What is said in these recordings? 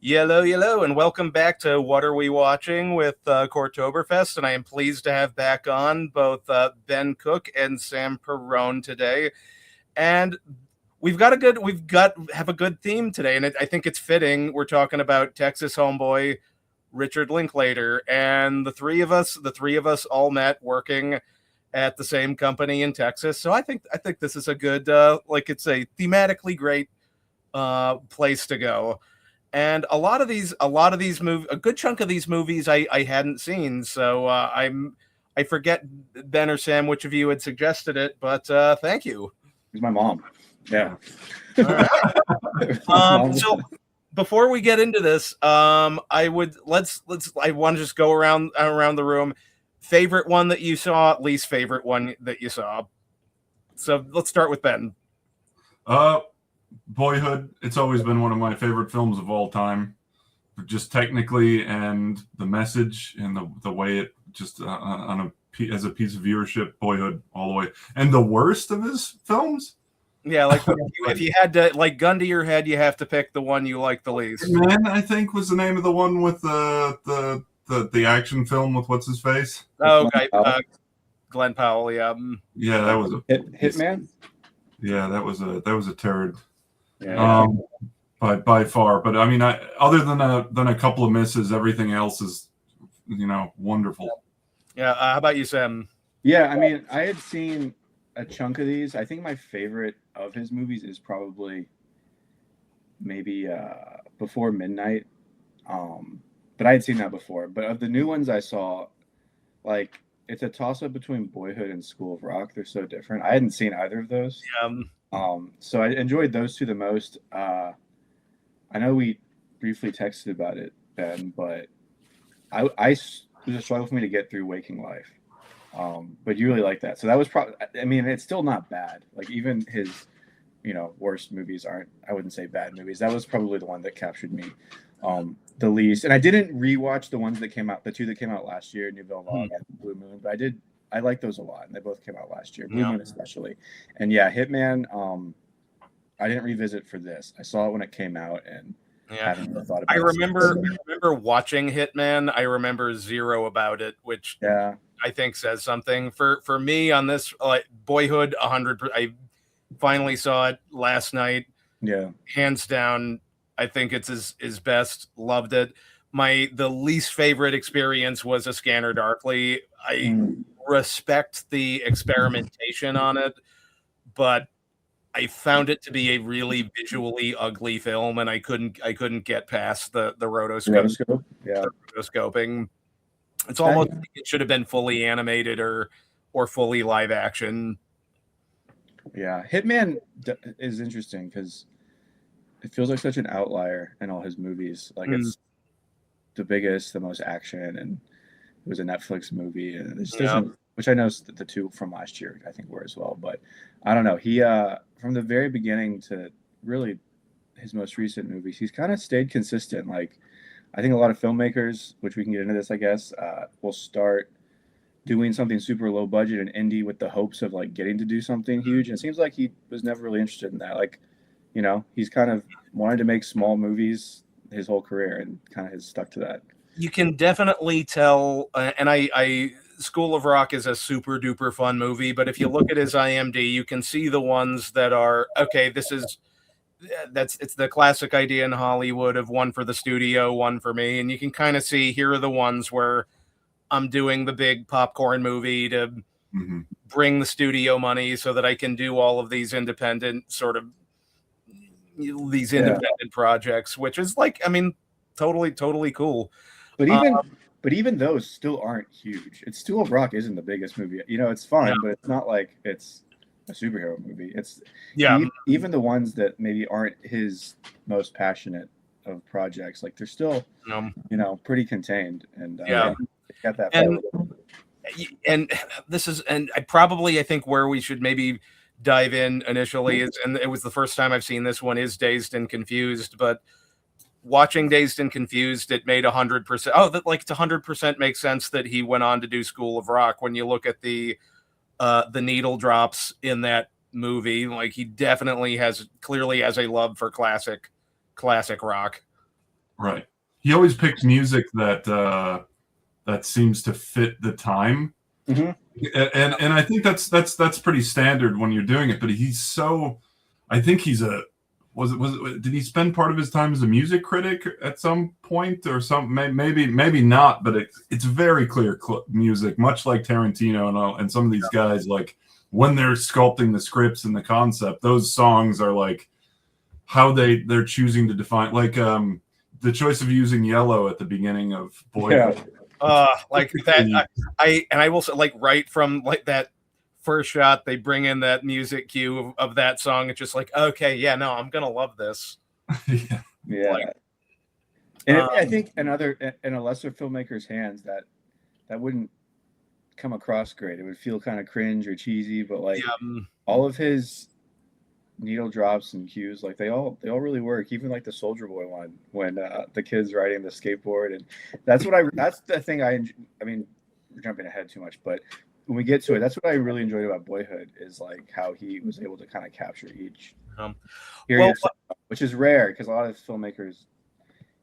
Yellow, and welcome back to What Are We Watching with Cortoberfest, and I am pleased to have back on both Ben Cook and Sam Perrone today. And have a good theme today, and I think it's fitting. We're talking about Texas homeboy Richard Linklater, and the three of us all met working at the same company in Texas. So I think this is a good it's a thematically great place to go. And a good chunk of these movies I hadn't seen. So I forget, Ben or Sam, which of you had suggested it, but thank you. It's my mom. Yeah. So before we get into this, I want to just go around the room. Favorite one that you saw, least favorite one that you saw. So let's start with Ben. Boyhood. It's always been one of my favorite films of all time, just technically, and the message and the way it just as a piece of viewership. Boyhood all the way. And the worst of his films. Yeah, like if you had to, like, gun to your head, you have to pick the one you like the least. Man, I think was the name of the one with the action film with what's his face. Oh, Glenn Powell. Yeah. Yeah, that was a Hitman. Yeah, that was a turd. Yeah. By far. But I mean, other than a couple of misses, everything else is, wonderful. Yeah. How about you, Sam? Yeah, I mean, I had seen a chunk of these. I think my favorite of his movies is probably maybe Before Midnight. But I had seen that before. But of the new ones I saw, like, it's a toss-up between Boyhood and School of Rock. They're so different. I hadn't seen either of those. So I enjoyed those two the most. I know we briefly texted about it, Ben, but it was a struggle for me to get through Waking Life. But you really like that. So that was probably, I mean, it's still not bad. Like, even his, worst movies aren't, I wouldn't say bad movies. That was probably the one that captured me the least. And I didn't rewatch the two that came out last year, Nouvelle Vague and Blue Moon, but I like those a lot, and they both came out last year, Blue Moon especially. And yeah, Hitman, I didn't revisit for this. I saw it when it came out, and haven't really thought about it. I remember watching Hitman. I remember zero about it, which I think says something. For me on this, Boyhood, 100%. I finally saw it last night. Yeah, hands down, I think it's his best. Loved it. The least favorite experience was A Scanner Darkly. I respect the experimentation on it, but I found it to be a really visually ugly film, and I couldn't get past the rotoscope. Yeah, the rotoscoping. It's almost like it should have been fully animated or fully live action. Yeah, Hitman is interesting because it feels like such an outlier in all his movies. Like, it's the biggest, the most action, and it was a Netflix movie, and it's different, which I know the two from last year I think were as well. But I don't know. He from the very beginning to really his most recent movies, he's kind of stayed consistent. Like, I think a lot of filmmakers, which we can get into this, I guess, will start doing something super low budget and indie with the hopes of, like, getting to do something huge. And it seems like he was never really interested in that. Like, he's kind of wanted to make small movies his whole career and kind of has stuck to that. You can definitely tell, and I School of Rock is a super duper fun movie, but if you look at his IMDb, you can see the ones that are, okay, it's the classic idea in Hollywood of one for the studio, one for me. And you can kind of see, here are the ones where I'm doing the big popcorn movie to bring the studio money so that I can do all of these independent projects, which is, like, I mean, totally cool. But even those still aren't huge. School of Rock isn't the biggest movie. It's fun, but it's not like it's a superhero movie. Even the ones that maybe aren't his most passionate of projects, like, they're still pretty contained, and got that. And this is, and I think where we should maybe dive in initially is, and it was the first time I've seen this one, is Dazed and Confused. But watching Dazed and Confused, it made 100%. Oh, that, like, it's 100% makes sense that he went on to do School of Rock. When you look at the needle drops in that movie, like, he definitely clearly has a love for classic rock. Right. He always picks music that that seems to fit the time. Mm-hmm. And I think that's pretty standard when you're doing it. But he's so, I think he's a, did he spend part of his time as a music critic at some point or something? Maybe not, but it's very clear music, much like Tarantino and some of these guys. Like when they're sculpting the scripts and the concept, those songs are like how they're choosing to define, like the choice of using yellow at the beginning of Boyhood. Like that. I will say, like, right from like that first shot, they bring in that music cue of that song. It's just like, okay, yeah, no, I'm gonna love this. Yeah. Like, and I think in a lesser filmmaker's hands, that wouldn't come across great. It would feel kind of cringe or cheesy, but like all of his needle drops and cues, like they all really work. Even like the Soldier Boy one, when the kid's riding the skateboard, and that's the thing I mean, we're jumping ahead too much, but when we get to it, that's what I really enjoyed about Boyhood, is like how he was able to kind of capture each period, which is rare because a lot of filmmakers,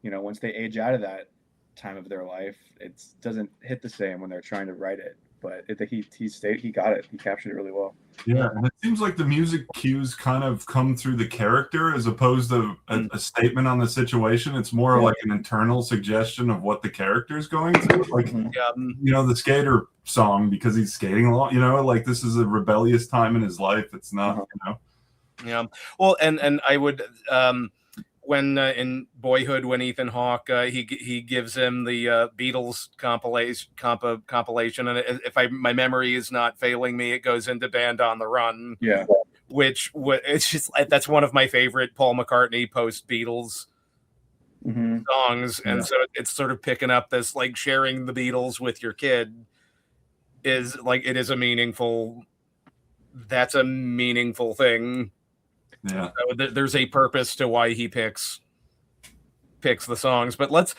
you know, once they age out of that time of their life, it doesn't hit the same when they're trying to write it. But he got it. He captured it really well. Yeah, and it seems like the music cues kind of come through the character as opposed to a statement on the situation. It's more like an internal suggestion of what the character is going through. Like, you know, the skater song, because he's skating a lot, you know, like this is a rebellious time in his life. It's not, you know. Yeah. Well, and I would, when in Boyhood, when Ethan Hawke, he gives him the Beatles compilation, and if my memory is not failing me, it goes into Band on the Run. Yeah, which it's just, that's one of my favorite Paul McCartney post Beatles songs, and so it's sort of picking up this, like, sharing the Beatles with your kid is like, it is a meaningful. That's a meaningful thing. Yeah, so there's a purpose to why he picks the songs. But let's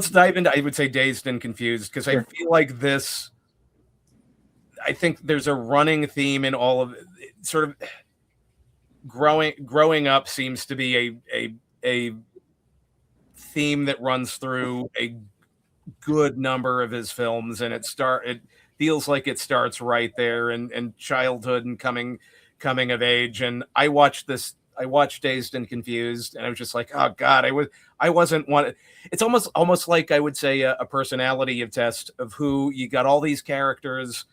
dive into, I would say, Dazed and Confused, because I feel like this. I think there's a running theme in all of sort of growing up seems to be a theme that runs through a good number of his films, and it feels like it starts right there in childhood and coming of age. And I watched Dazed and Confused, and I was just like, oh God, I wasn't one. It's almost like, I would say, a personality test of who you got, all these characters,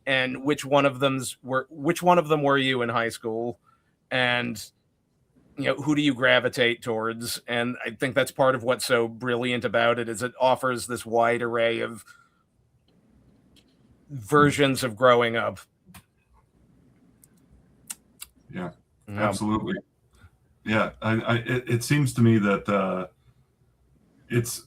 and which one of them were you in high school, and you know, who do you gravitate towards? And I think that's part of what's so brilliant about it, is it offers this wide array of versions of growing up. Yeah, absolutely. Yeah, it seems to me that it's,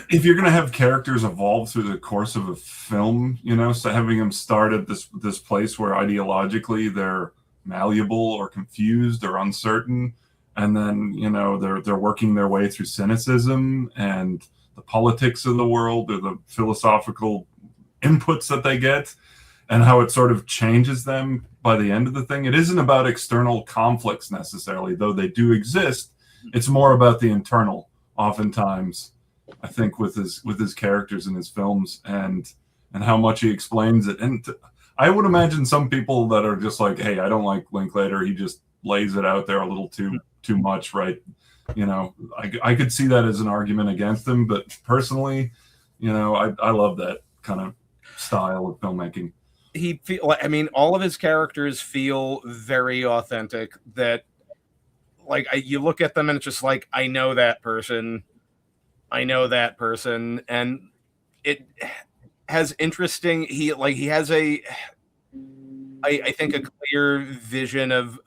if you're going to have characters evolve through the course of a film, you know, so having them start at this place where ideologically they're malleable or confused or uncertain, and then, you know, they're working their way through cynicism and the politics of the world, or the philosophical inputs that they get, and how it sort of changes them by the end of the thing. It isn't about external conflicts necessarily, though they do exist. It's more about the internal, oftentimes, I think, with his characters in his films, and how much he explains it. And I would imagine some people that are just like, hey, I don't like Linklater, he just lays it out there a little too much, right? You know, I could see that as an argument against him, but personally, you know, I love that kind of style of filmmaking. I mean, all of his characters feel very authentic. That, like, you look at them and it's just like, I know that person, and it has interesting. He has I think, a clear vision of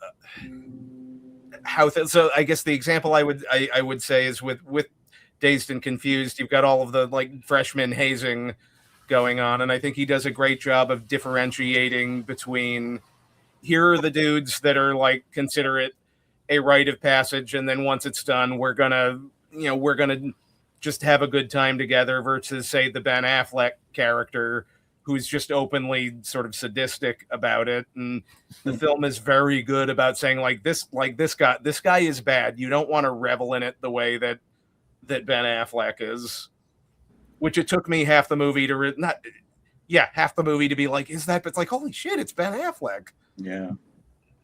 how. So I guess the example I would say is with Dazed and Confused. You've got all of the, like, freshman hazing going on, and I think he does a great job of differentiating between, here are the dudes that are, like, consider it a rite of passage, and then once it's done, we're gonna just have a good time together, versus, say, the Ben Affleck character, who's just openly sort of sadistic about it. And the film is very good about saying, like, this guy is bad. You don't want to revel in it the way that that Ben Affleck is, which it took me half the movie to half the movie to be like, is that? But it's like, holy shit, it's Ben Affleck. Yeah,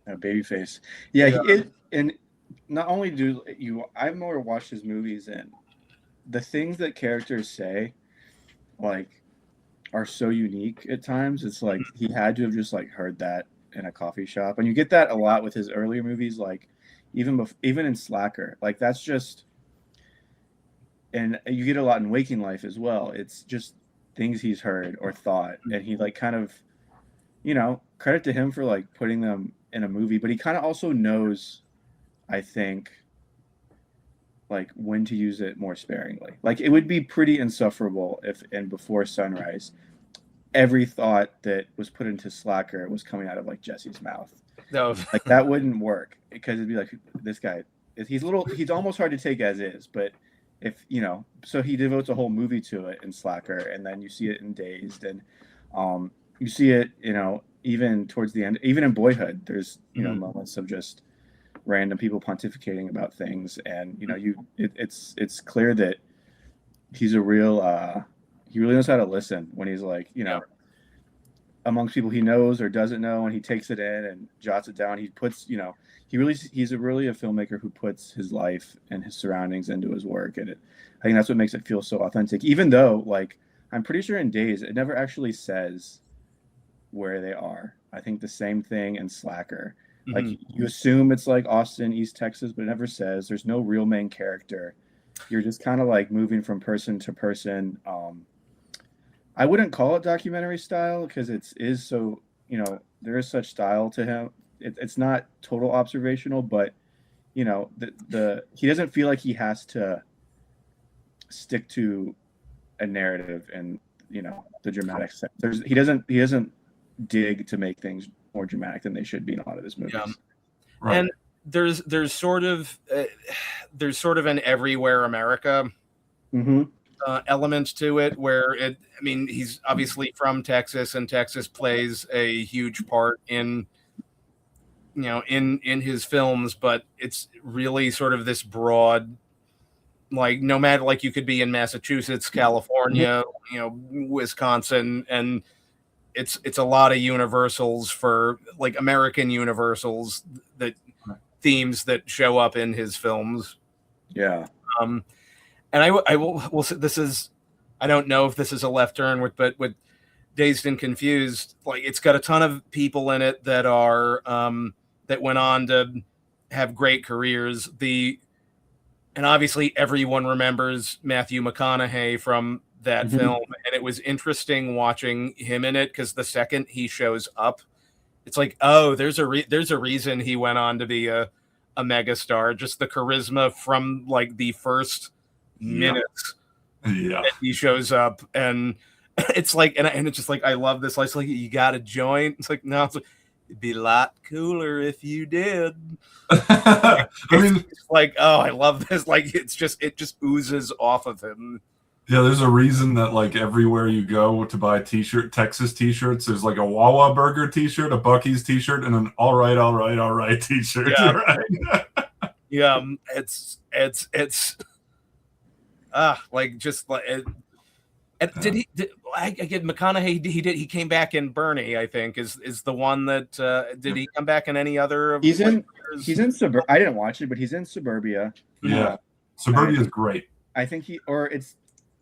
babyface. Yeah, and not only do you, I've more watched his movies, and the things that characters say, like, are so unique at times. It's like he had to have just like heard that in a coffee shop, and you get that a lot with his earlier movies, like even in Slacker. Like that's just, and you get a lot in Waking Life as well. It's just things he's heard or thought, and he like kind of, credit to him for like putting them in a movie, but he kind of also knows, I think, like when to use it more sparingly. Like it would be pretty insufferable if in Before Sunrise, every thought that was put into Slacker was coming out of like Jesse's mouth. No, like that wouldn't work, because it'd be like, this guy, he's almost hard to take as is, but if so he devotes a whole movie to it in Slacker, and then you see it in Dazed, and you see it, even towards the end, even in Boyhood, there's moments of just random people pontificating about things, and it's clear that he's a real he really knows how to listen when he's like amongst people he knows or doesn't know, and he takes it in and jots it down. He puts he's really a filmmaker who puts his life and his surroundings into his work, and I think that's what makes it feel so authentic, even though like I'm pretty sure in Days it never actually says where they are. I think the same thing in Slacker. Like you assume it's like Austin, East Texas, but it never says. There's no real main character. You're just kind of like moving from person to person. I wouldn't call it documentary style, because it is so, there is such style to him. It's not total observational, but he doesn't feel like he has to stick to a narrative and the dramatic sense. He doesn't dig to make things more dramatic than they should be in a lot of his movies. Yeah. Right. And there's sort of an Everywhere America element to it, where he's obviously from Texas, and Texas plays a huge part in his films, but it's really sort of this broad, like no matter, like you could be in Massachusetts, California, Wisconsin, and it's a lot of universals, for like American universals, that themes that show up in his films. Yeah. And I will say, this is, I don't know if this is a left turn but with Dazed and Confused, like it's got a ton of people in it that are that went on to have great careers. And obviously everyone remembers Matthew McConaughey from that film, and it was interesting watching him in it, because the second he shows up, it's like, oh, there's a reason he went on to be a megastar. Just the charisma from like the first minutes that he shows up, and it's like, and it's just like, I love this. Like you got a joint? It's like, no, it's like, it'd be a lot cooler if you did. It's like, oh, I love this. Like it just oozes off of him. Yeah, there's a reason that like everywhere you go to buy Texas t-shirts, there's like a Wawa Burger t-shirt, a Buc-ee's t-shirt, and an all right t-shirt. Yeah. Right? Yeah, it's like just like it. I get McConaughey? He came back in Bernie, I think, is the one that did he come back in any other of he's in Suburbia. I didn't watch it, but he's in Suburbia. Yeah. Suburbia is great. I think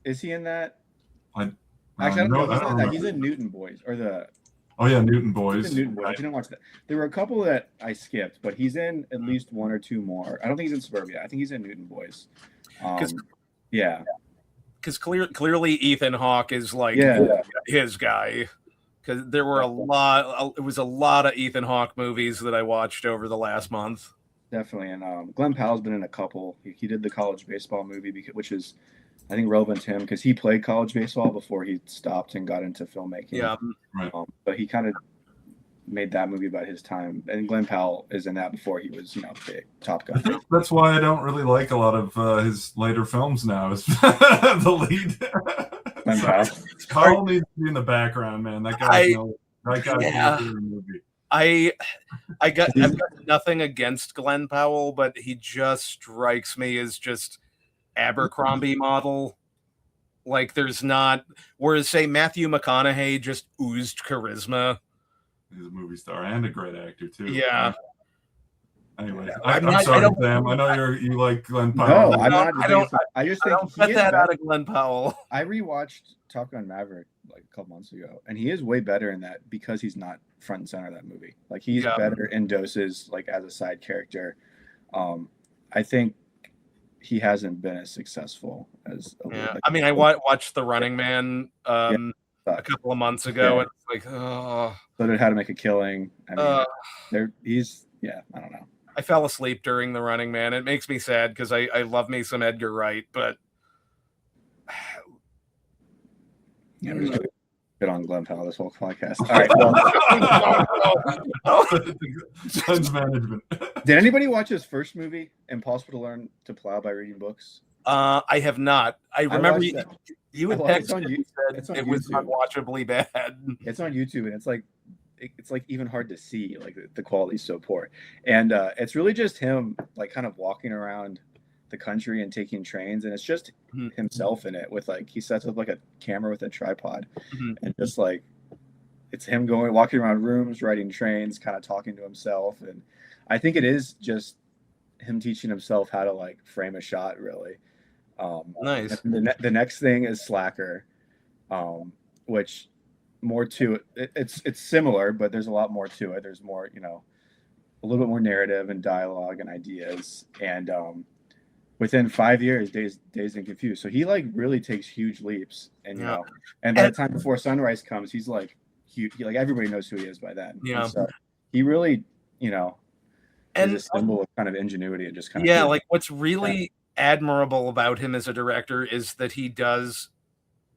is he in that? Actually, I don't know. He's in Newton Boys, or the. Oh yeah, Newton Boys. He's in Newton Boys. I didn't watch that. There were a couple that I skipped, but he's in at least one or two more. I don't think he's in Suburbia. I think he's in Newton Boys. Yeah. Because clearly Ethan Hawke is like his guy. Because there were it was a lot of Ethan Hawke movies that I watched over the last month. Definitely, and Glenn Powell's been in a couple. He did the college baseball movie, which is, I think, relevant to him because he played college baseball before he stopped and got into filmmaking. Yeah, right. But he kind of made that movie about his time, and Glenn Powell is in that before he was, big Top Gun. That's why I don't really like a lot of his later films now. Is the lead. Glenn Powell. Powell needs to be in the background, man. That guy's in the movie. I've got nothing against Glenn Powell, but he just strikes me as just Abercrombie model. Like there's not, whereas say Matthew McConaughey just oozed charisma. He's a movie star and a great actor too. Yeah. Anyways, I'm I'm not- I sorry, don't- Sam. I know you like Glenn No, Powell. I'm not. I just I think don't he get is that better. out of Glenn Powell. I rewatched Top Gun Maverick like a couple months ago, and he is way better in that because he's not front and center of that movie. Like he's better in doses, like as a side character. I think he hasn't been as successful as. I mean, I watched The Running Man a couple of months ago, and it's like, oh. So did How to Make a Killing. I mean, I don't know. I fell asleep during The Running Man. It makes me sad because I love me some Edgar Wright, but Yeah, we're just good on Glenn Powell this whole podcast. All right. Well, Sun's management. did anybody watch his first movie, Impossible to Learn to Plow by Reading Books? I have not. I remember you had texted and said it was unwatchably bad. It's on YouTube, and it's like even hard to see. Like the quality's so poor, and it's really just him like kind of walking around the country and taking trains, and it's just himself in it with like he sets up like a camera with a tripod, and just like it's him walking around rooms, riding trains, kind of talking to himself, and I think it is just him teaching himself how to like frame a shot really. Nice. The next thing is Slacker, which more to it. It's similar, but there's a lot more to it. There's more, a little bit more narrative and dialogue and ideas. And within 5 years, Dazed and Confused. So he like really takes huge leaps. And and by the time Before Sunrise comes, he's like huge. Like everybody knows who he is by then. Yeah. And so he really, is a symbol of kind of ingenuity and just kind of like what's really admirable about him as a director is that he does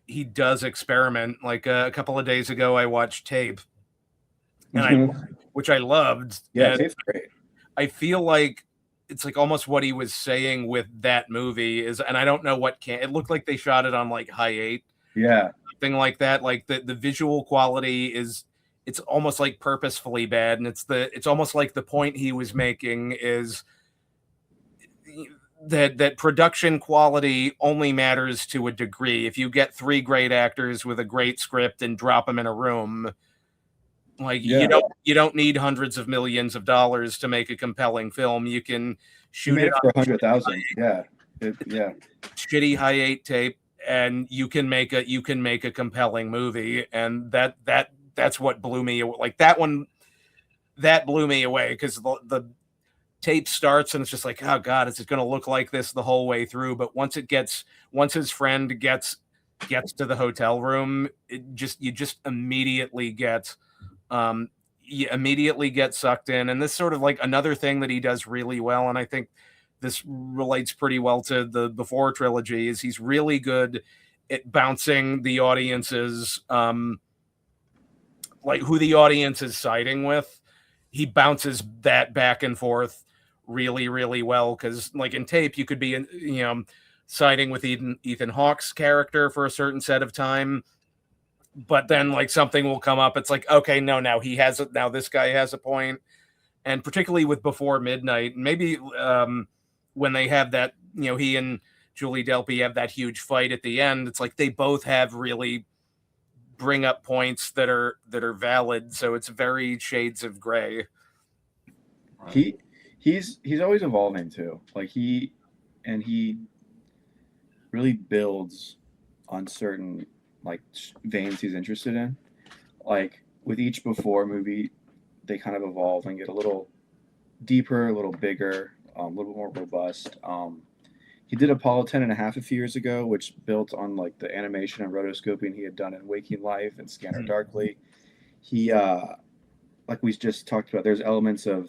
experiment. Like a couple of days ago I watched Tape, and which I loved. Yeah, Tape's great. I feel like it's like almost what he was saying with that movie is, and I don't know it looked like they shot it on like high 8, something like that. Like the visual quality it's almost like purposefully bad, and it's almost like the point he was making is that production quality only matters to a degree. If you get 3 great actors with a great script and drop them in a room, like you don't need hundreds of millions of dollars to make a compelling film. You can shoot it for 100,000. Shitty high 8 tape, and you can make a compelling movie. And that's what blew me away. Like that blew me away because the Tape starts and it's just like, oh god, is it going to look like this the whole way through? But once his friend gets to the hotel room, you just immediately get sucked in. And this sort of like another thing that he does really well, and I think this relates pretty well to the Before trilogy, is he's really good at bouncing the audience's like who the audience is siding with. He bounces that back and forth really, really well, because like in Tape, you could be siding with Ethan Hawke's character for a certain set of time, but then like something will come up. It's like, okay, no, now this guy has a point. And particularly with Before Midnight, maybe when they have that, he and Julie Delpy have that huge fight at the end, it's like they both have really bring up points that are valid. So it's very shades of gray. He's always evolving too. Like he really builds on certain like veins he's interested in. Like with each Before movie, they kind of evolve and get a little deeper, a little bigger, a little more robust. He did Apollo 10.5 a few years ago, which built on like the animation and rotoscoping he had done in Waking Life and Scanner Darkly. He, like we just talked about, there's elements of,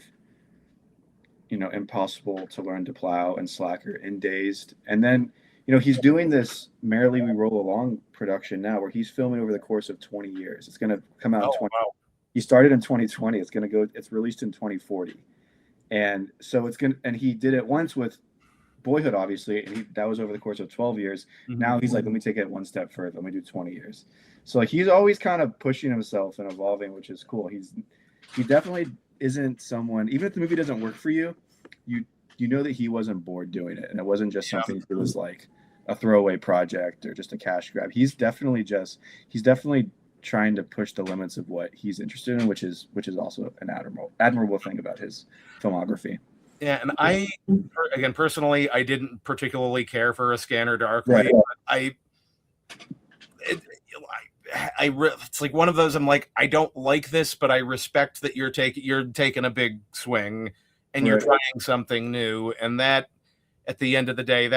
Impossible to Learn to Plow and Slacker and Dazed. And then, he's doing this Merrily We Roll Along production now where he's filming over the course of 20 years. It's going to come out in 20. Wow. He started in 2020. It's released in 2040. And so and he did it once with Boyhood, obviously, and that was over the course of 12 years. Now he's like, let me take it one step further. Let me do 20 years. So like he's always kind of pushing himself and evolving, which is cool. He definitely isn't someone, even if the movie doesn't work for you, that he wasn't bored doing it, and it wasn't just something that was like a throwaway project or just a cash grab. He's definitely trying to push the limits of what he's interested in, which is also an admirable thing about his filmography. Yeah, and I, again, personally, I didn't particularly care for A Scanner Darkly. Right. It's like one of those. I'm like, I don't like this, but I respect that you're taking a big swing and you're trying something new, and that, at the end of the day,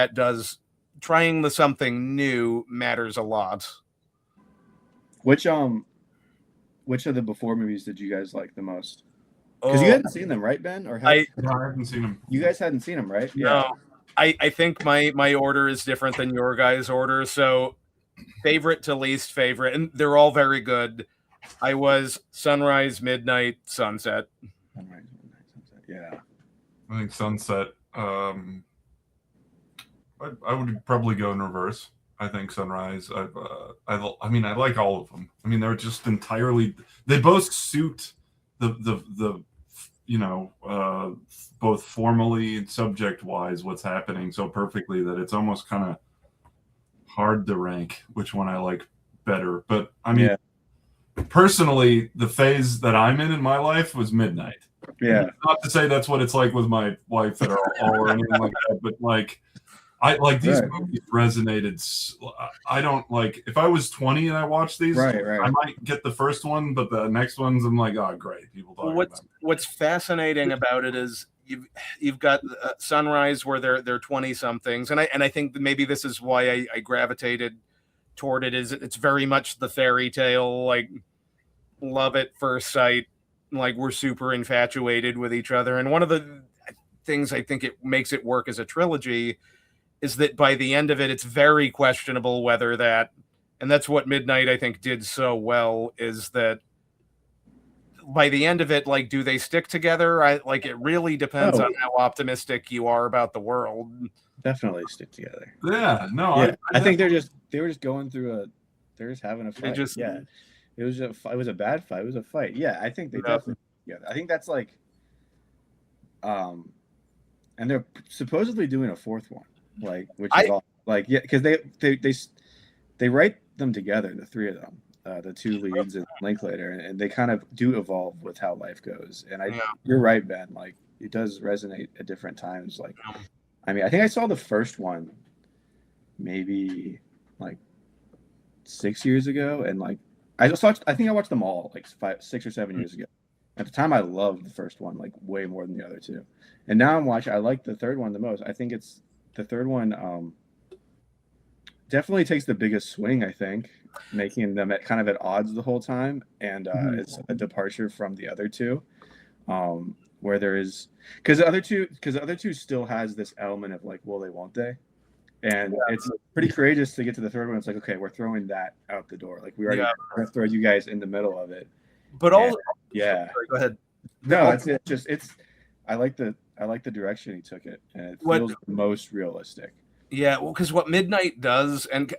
trying the something new matters a lot. Which of the Before movies did you guys like the most? Because you hadn't seen them, right, Ben? Or I haven't seen them. You guys hadn't seen them, right? No. I think my order is different than your guys' order. So favorite to least favorite, and they're all very good. I was Sunrise, Midnight, Sunset. Sunrise, Midnight, Sunset. Yeah. I think Sunset. I would probably go in reverse. I think Sunrise. I mean, I like all of them. I mean, they're just entirely. They both suit the both formally and subject wise what's happening so perfectly that it's almost kind of hard to rank which one I like better. But I mean, personally, the phase that I'm in my life was Midnight. Yeah. Not to say that's what it's like with my wife at all or anything like that, but like. I like these movies resonated. I don't like if I was 20 and I watched these, I might get the first one, but the next ones I'm like, oh, great. People talking about it. What's fascinating about it is you've got Sunrise where they're 20 somethings, and I think that maybe this is why I gravitated toward it. Is it's very much the fairy tale, like love at first sight, like we're super infatuated with each other. And one of the things I think it makes it work as a trilogy is that by the end of it, it's very questionable whether that, and that's what Midnight, I think, did so well, is that by the end of it, like, do they stick together? It really depends on how optimistic you are about the world. Definitely stick together. Yeah, no, yeah. I think they were just going through they're just having a fight. It was a bad fight. It was a fight. Yeah, I think they definitely. Yeah, I think that's like, and they're supposedly doing a fourth one. Which is all because they write them together, the three of them, the two leads and Linklater, and they kind of do evolve with how life goes. And you're right, Ben. Like it does resonate at different times. Like, I mean, I think I saw the first one maybe like 6 years ago, and like I think I watched them all like 6 or 7 years ago. At the time, I loved the first one like way more than the other two, and now I'm watching. I like the third one the most. I think it's. The third one definitely takes the biggest swing, I think, making them kind of at odds the whole time. And it's a departure from the other two, where there is because the other two still has this element of like, will they, won't they? And it's pretty courageous to get to the third one. It's like, okay, we're throwing that out the door. Like we already throw you guys in the middle of it. But sorry, go ahead. No, I like the direction he took it, and it feels the most realistic. Yeah, well, because what Midnight does, and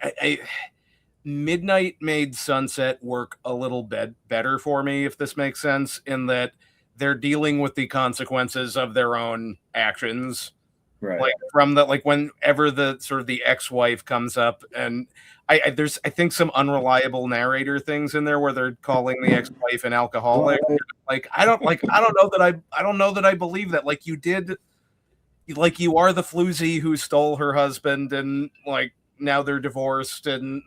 Midnight made Sunset work a little bit better for me, if this makes sense, in that they're dealing with the consequences of their own actions. Right. Like from the whenever the sort of the ex-wife comes up, and there's I think some unreliable narrator things in there where they're calling the ex-wife an alcoholic. Like I don't know that I believe that. Like you did, like you are the floozy who stole her husband, and like now they're divorced, and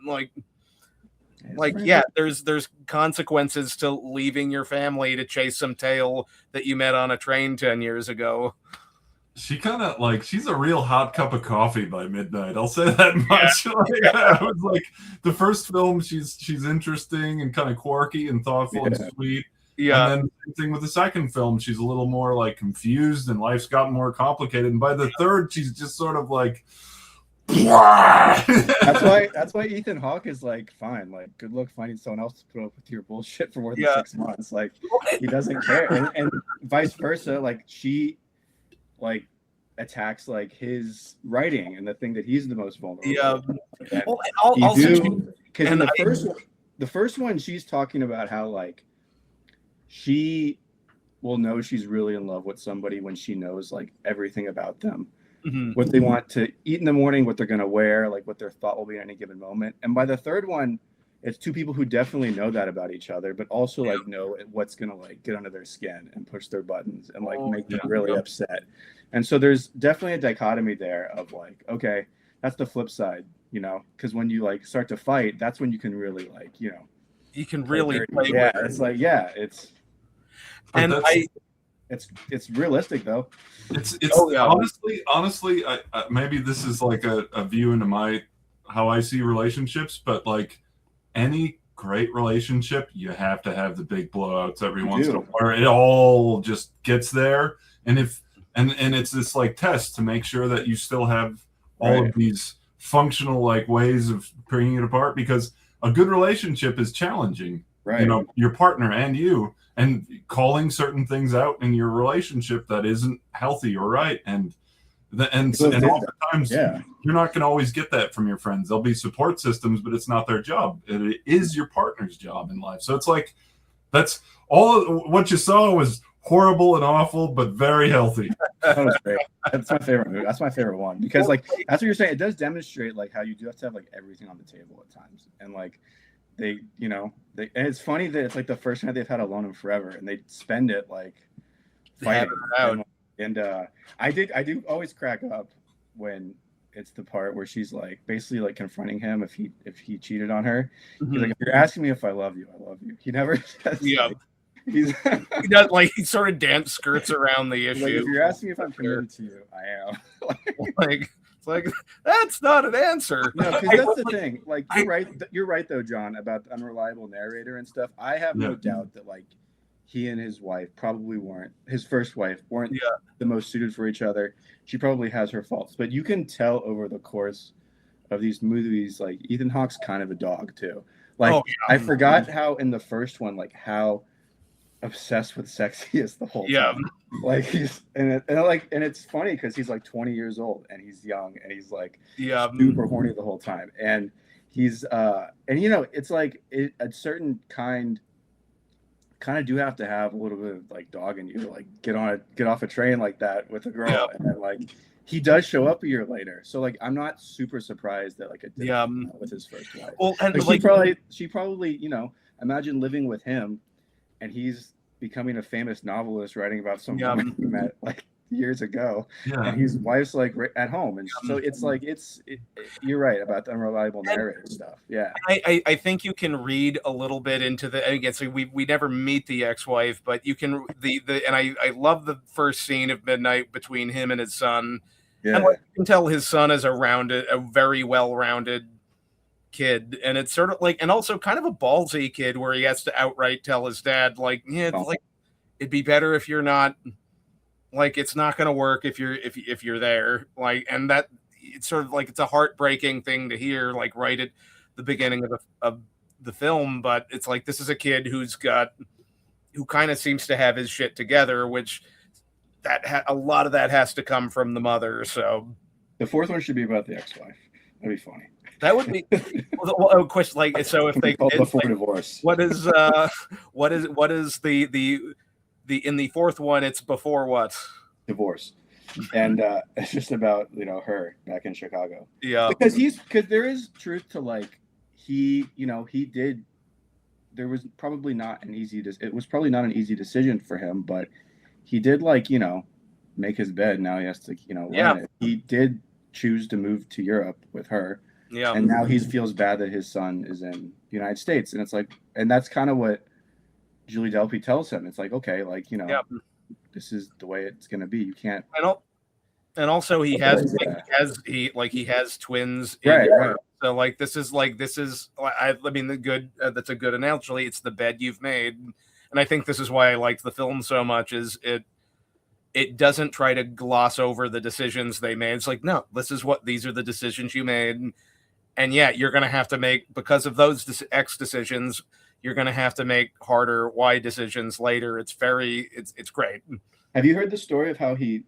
there's consequences to leaving your family to chase some tail that you met on a train 10 years ago. She kind of she's a real hot cup of coffee by Midnight. I'll say that much. I was like, the first film, she's interesting and kind of quirky and thoughtful and sweet. Yeah. And then same thing with the second film, she's a little more like confused and life's gotten more complicated. And by the third, she's just sort of like. That's why Ethan Hawke is like, fine, like good luck finding someone else to put up with your bullshit for more than 6 months. Like he doesn't care, and vice versa. Like she. Like attacks like his writing and the thing that he's the most vulnerable. Yeah, because in the first one, she's talking about how like she will know she's really in love with somebody when she knows like everything about them, Mhm. what they want to eat in the morning, what they're going to wear, like what their thought will be at any given moment. And by the third one, it's two people who definitely know that about each other, but also like know what's going to like get under their skin and push their buttons and like make them really upset. And so there's definitely a dichotomy there of like, okay, that's the flip side, you know, because when you like start to fight, that's when you can really like, you know, You can really play yeah, with it. it's like, yeah, it's And it's realistic though. It's Oh, yeah. honestly, I maybe this is like a view into my how I see relationships, but like any great relationship, you have to have the big blowouts every once in a while where it all just gets there. And if and it's this like test to make sure that you still have all of these functional like ways of bringing it apart, because a good relationship is challenging. You know, your partner and you, and calling certain things out in your relationship that isn't healthy or right. And oftentimes you're not going to always get that from your friends. There'll be support systems, but it's not their job. It is your partner's job in life. So it's like, that's all of what you saw was horrible and awful, but very healthy. That was great. That's my favorite movie. That's my favorite one, because like, that's what you're saying. It does demonstrate like how you do have to have like everything on the table at times. And like, they, you know, and it's funny that it's like the first night they've had alone in forever, and they spend it like fighting out. And I do always crack up when it's the part where she's like basically like confronting him if he cheated on her. Mm-hmm. He's like, if you're asking me if I love you, I love you. He never says, like, he does, like, he sort of dance skirts around the issue. Like, if you're asking me if I'm committed to you, I am. Like that's not an answer. No, because that's the thing. Like, you're right though, John, about the unreliable narrator and stuff. I have no doubt that like he and his wife probably weren't, his first wife weren't the most suited for each other. She probably has her faults, but you can tell over the course of these movies, like Ethan Hawke's kind of a dog too. Like, I forgot how in the first one, like how obsessed with sex he is the whole time. Like he's and it's funny because he's like 20 years old and he's young and he's like super horny the whole time, and he's and you know, it's like a certain kind of do have to have a little bit of like dog in you to like get off a train like that with a girl, and then like he does show up a year later. So like I'm not super surprised that like it didn't with his first wife. Well, and like, she probably, you know, imagine living with him and he's becoming a famous novelist writing about some woman he met like years ago, and his wife's like at home, and so it's like you're right about the unreliable narrator stuff. I think you can read a little bit into the, again, so we never meet the ex-wife, but you can and I love the first scene of Midnight between him and his son, and like, you can tell his son is a very well-rounded kid, and it's sort of like, and also kind of a ballsy kid where he has to outright tell his dad like, like it'd be better if you're not, like, it's not going to work if you're there, like, and that it's sort of like, it's a heartbreaking thing to hear like right at the beginning of the film, but it's like, this is a kid who kind of seems to have his shit together, which a lot of that has to come from the mother. So the fourth one should be about the ex-wife. That'd be funny. That would be a question. Like, so if they before divorce, what is the in the fourth one? It's before what? Divorce, and it's just about, you know, her back in Chicago. Yeah, because there is truth to like there was probably not an easy. It was probably not an easy decision for him, but he did, like, you know, make his bed. Now he has to, you know, run it. He did choose to move to Europe with her. Yeah. And now he feels bad that his son is in the United States. And it's like, and that's kind of what Julie Delpy tells him. It's like, okay, like, you know, this is the way it's going to be. You can't. And also he has twins. Right. So like, this is, I mean, that's a good analogy. It's the bed you've made. And I think this is why I liked the film so much, is it doesn't try to gloss over the decisions they made. It's like, no, these are the decisions you made. And you're going to have to make, because of those X decisions, you're going to have to make harder Y decisions later. It's great. Have you heard the story of how he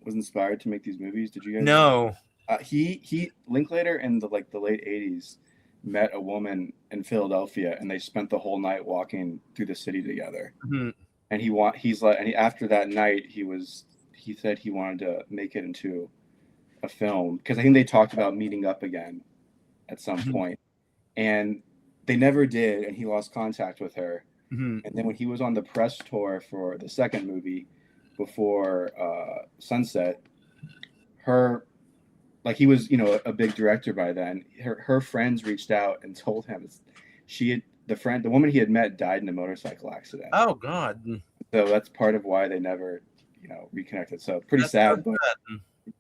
was inspired to make these movies? Did you guys? No. He Linklater in the late 80s met a woman in Philadelphia, and they spent the whole night walking through the city together. Mm-hmm. and he's like, and after that night, he said he wanted to make it into a film, because I think they talked about meeting up again at some point, and they never did, and he lost contact with her. And then when he was on the press tour for the second movie before Sunset, he was, a big director by then. Her friends reached out and told him the woman he had met died in a motorcycle accident. Oh God! So that's part of why they never, reconnected. So pretty sad, but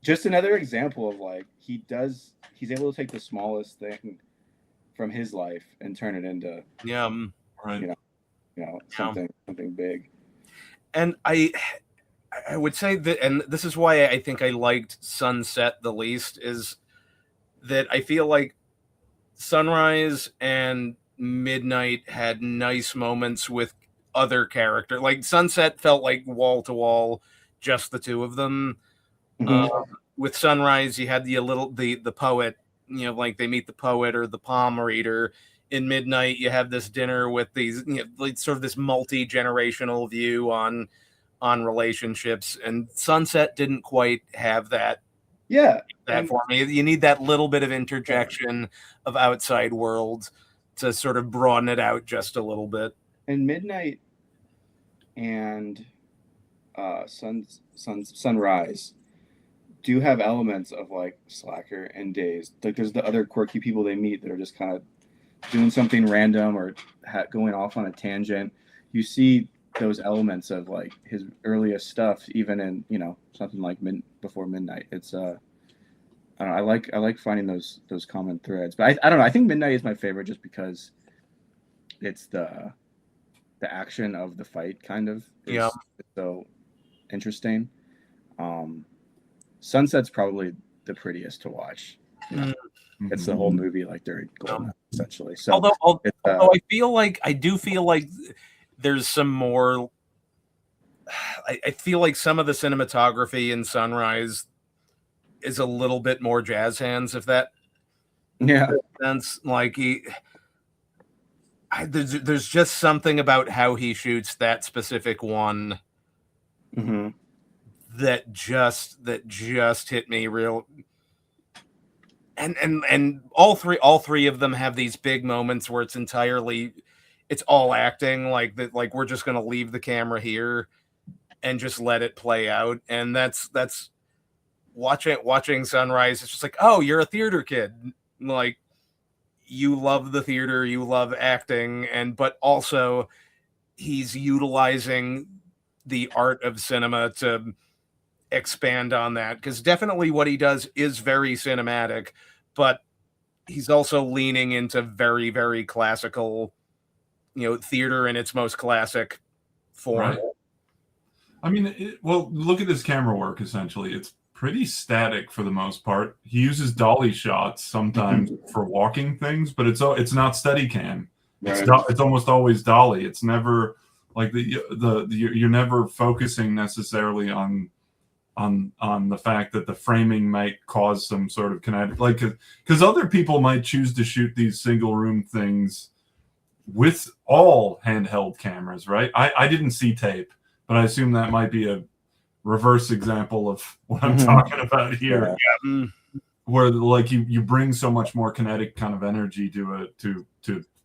just another example of like he's able to take the smallest thing from his life and turn it into right. Something big. And I would say that, and this is why I think I liked Sunset the least, is that I feel like Sunrise and Midnight had nice moments with other characters. Like Sunset felt like wall to wall, just the two of them. With Sunrise, you had the poet, like they meet the poet or the palm reader. In Midnight, you have this dinner with these, like sort of this multi-generational view on relationships, and Sunset didn't quite have that. Yeah, for me. You need that little bit of interjection of outside world to sort of broaden it out just a little bit. And Midnight and Sunrise do have elements of like Slacker and Days. Like there's the other quirky people they meet that are just kind of doing something random or going off on a tangent. You see those elements of like his earliest stuff, even in something like Before Midnight. It's I don't know, I like finding those common threads. But I don't know. I think Midnight is my favorite just because it's the action of the fight kind of is so interesting. Sunset's probably the prettiest to watch. It's the whole movie like during Golden essentially. So although I do feel like there's some more. I feel like some of the cinematography in Sunrise is a little bit more jazz hands, if that makes sense. Like there's just something about how he shoots that specific one that just hit me real. And all three of them have these big moments where it's all acting, like that, like we're just gonna leave the camera here and just let it play out. And that's watching Sunrise. It's just like, oh, you're a theater kid, like you love the theater, you love acting, but also he's utilizing the art of cinema to expand on that, because definitely what he does is very cinematic, but he's also leaning into very, very classical, theater in its most classic form. Right. I mean, look at his camera work. Essentially, it's pretty static for the most part. He uses dolly shots sometimes for walking things, but it's not steady cam. It's almost always dolly. It's never like you're never focusing necessarily on the fact that the framing might cause some sort of kinetic, like, because other people might choose to shoot these single room things with all handheld cameras, right? I didn't see tape, but I assume that might be a reverse example of what I'm talking about here, where like you bring so much more kinetic kind of energy to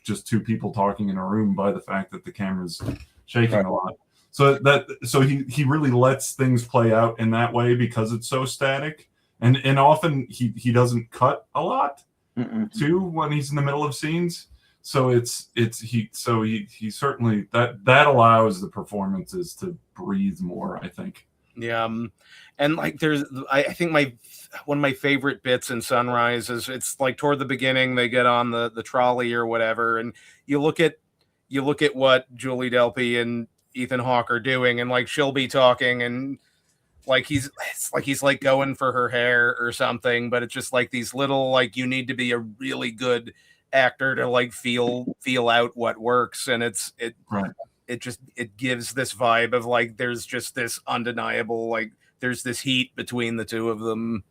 just two people talking in a room by the fact that the camera's shaking a lot. So he really lets things play out in that way because it's so static, and often he doesn't cut a lot too when he's in the middle of scenes. So he certainly that allows the performances to breathe more, I think. Yeah, and like I think one of my favorite bits in Sunrise is it's like toward the beginning they get on the trolley or whatever, and you look at what Julie Delpy and Ethan Hawke are doing, and like she'll be talking and like he's like going for her hair or something, but it's just like these little, like, you need to be a really good actor to like feel out what works, and it gives this vibe of like there's just this undeniable, like there's this heat between the two of them.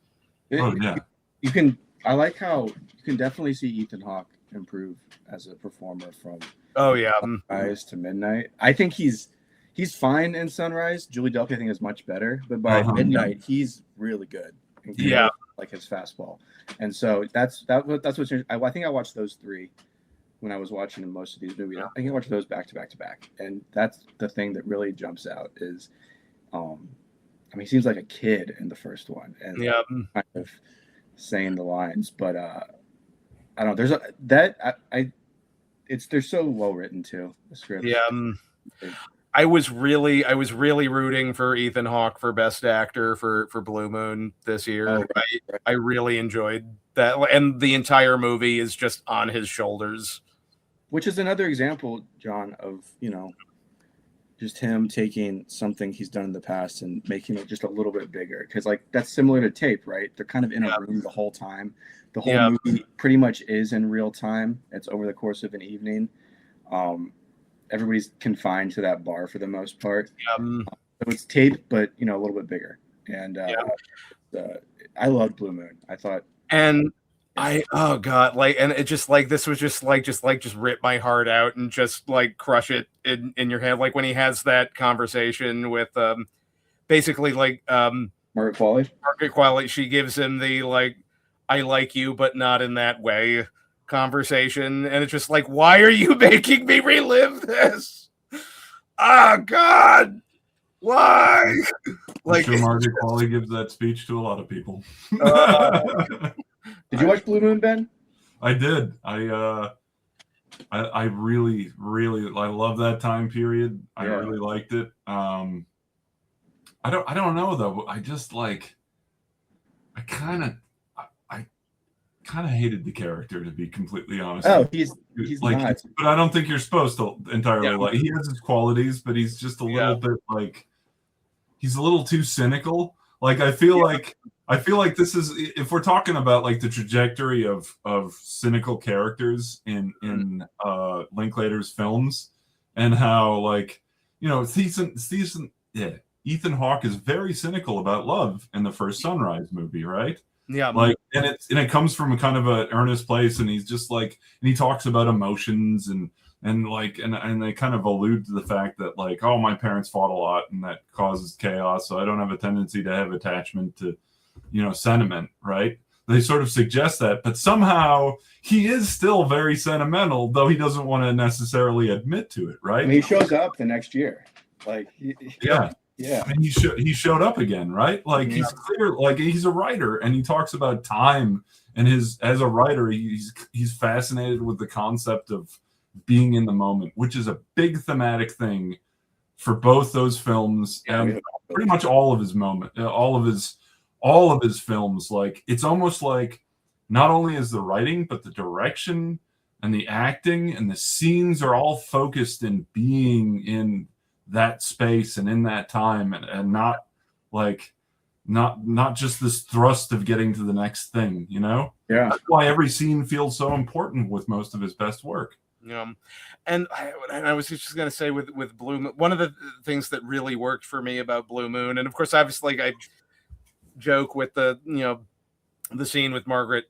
I like how you can definitely see Ethan Hawke improve as a performer from Sunrise to Midnight. I think he's he's fine in Sunrise. Julie Delpy, I think, is much better, but by Midnight, he's really good. Yeah, like his fastball, and so that's what I think I watched those three when I was watching most of these movies. I think I watched those back to back to back, and that's the thing that really jumps out is, I mean, he seems like a kid in the first one, and kind of saying the lines, but I don't know. They're so well written too. The script. Yeah. I was really rooting for Ethan Hawke for Best Actor for Blue Moon this year. Oh, right. I really enjoyed that, and the entire movie is just on his shoulders. Which is another example, John, of just him taking something he's done in the past and making it just a little bit bigger. Because like that's similar to Tape, right? They're kind of in a room the whole time. The whole movie pretty much is in real time. It's over the course of an evening. Everybody's confined to that bar for the most part. So it's Tape, but a little bit bigger. And I loved Blue Moon. I thought, and oh god, like, and it just like this was just rip my heart out and just like crush it in your head. Like when he has that conversation with basically like Margaret Qualley, she gives him the like, I like you, but not in that way conversation, and it's just like, why are you making me relive this? Oh god, why? Like, I'm sure Margaret Qualley gives that speech to a lot of people. Did you watch Blue Moon, Ben? I did. I really I love that time period. I really liked it. I don't know though. I just like I kind of hated the character, to be completely honest. Oh, he's like, not. But I don't think you're supposed to entirely like. He has his qualities, but he's just a little bit like he's a little too cynical. Like I feel like this is, if we're talking about like the trajectory of cynical characters in Linklater's films, and how like Ethan Hawke is very cynical about love in the first Sunrise movie, right? Yeah, like, and it comes from a kind of an earnest place, and he's just like, and he talks about emotions and they kind of allude to the fact that like, oh, my parents fought a lot and that causes chaos, so I don't have a tendency to have attachment to sentiment, right? They sort of suggest that, but somehow he is still very sentimental, though he doesn't want to necessarily admit to it, right? I mean, he shows up the next year, like yeah. I mean, he showed up again, right? Like he's clear, like he's a writer, and he talks about time, and as a writer, he's fascinated with the concept of being in the moment, which is a big thematic thing for both those films and pretty much all of his films. Like it's almost like not only is the writing, but the direction and the acting and the scenes are all focused in being in that space and in that time, and not just this thrust of getting to the next thing, That's why every scene feels so important with most of his best work. And I was just gonna say with Blue Moon, one of the things that really worked for me about Blue Moon, and of course obviously I joke with the the scene with Margaret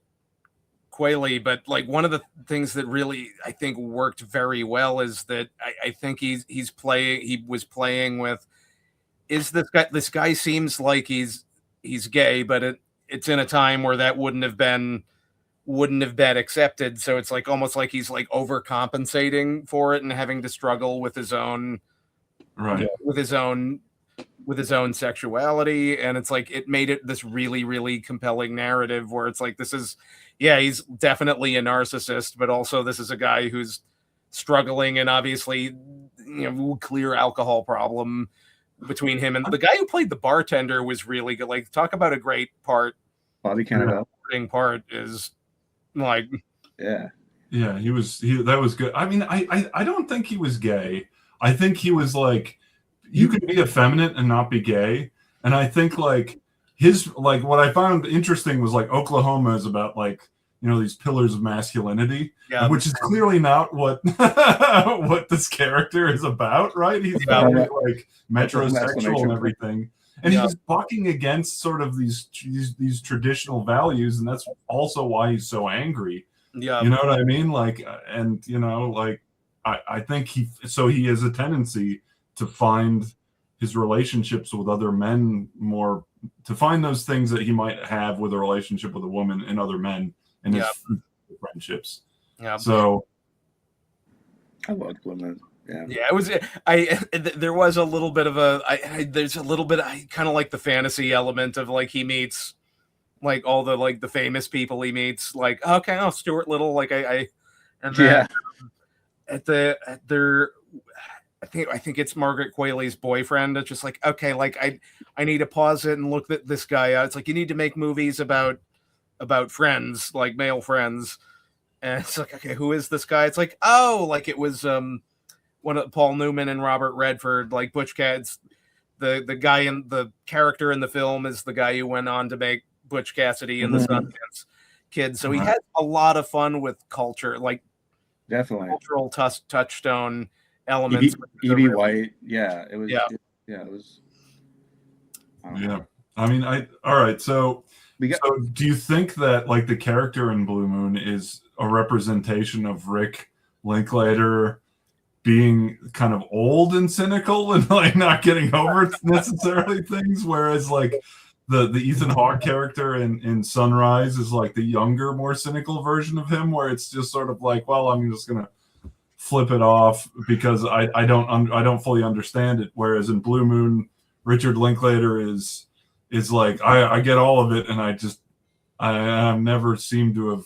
Qualley, but like one of the things that really I think worked very well is that I think he was playing with, is this guy seems like he's gay, but it's in a time where that wouldn't have been accepted, so it's like almost like he's like overcompensating for it and having to struggle with his own with his own sexuality, and it's like it made it this really, really compelling narrative where it's like, this is he's definitely a narcissist, but also this is a guy who's struggling, and obviously clear alcohol problem between him and the guy who played the bartender was really good. Like, talk about a great part. Bobby Cannavale part is like that was good. I mean, I don't think he was gay. I think he was like, you can be effeminate and not be gay. And I think like what I found interesting was like Oklahoma is about like, these pillars of masculinity, which is clearly not what what this character is about, right? He's very like metrosexual and everything. And he's bucking against sort of these traditional values, and that's also why he's so angry. Yeah. You know what I mean? Like, and like I think he has a tendency to find his relationships with other men more, to find those things that he might have with a relationship with a woman and other men in his friendships. Yeah. So I loved Blue Moon. Yeah, it was. There was a little bit of there's a little bit. I kind of like the fantasy element of like he meets like all the like the famous people he meets. Like okay, oh Stuart Little. Like and then at their. I think it's Margaret Qualley's boyfriend. It's just like okay, like I need to pause it and look at this guy. It's like you need to make movies about friends, like male friends. And it's like, okay, who is this guy? It's like, oh, like it was one of Paul Newman and Robert Redford, like Butch Cassidy. The guy in the character in the film is the guy who went on to make Butch Cassidy and the Sundance Kid. So he had a lot of fun with culture, like definitely cultural touchstone elements. E.B. White, it was. It was. I mean, all right. So do you think that like the character in Blue Moon is a representation of Rick Linklater being kind of old and cynical and like not getting over necessarily things, whereas like the Ethan Hawke character in Sunrise is like the younger, more cynical version of him, where it's just sort of like, well, I'm just gonna flip it off because I don't fully understand it. Whereas in Blue Moon, Richard Linklater is like I get all of it, and I never seem to have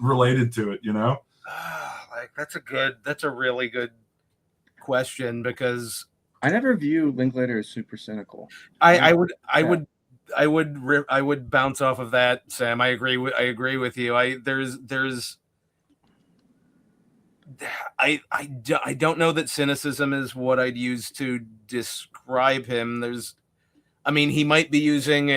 related to it. Like that's a really good question because I never view Linklater as super cynical. I would bounce off of that, Sam. I agree with you. I don't know that cynicism is what I'd use to describe him. He might be using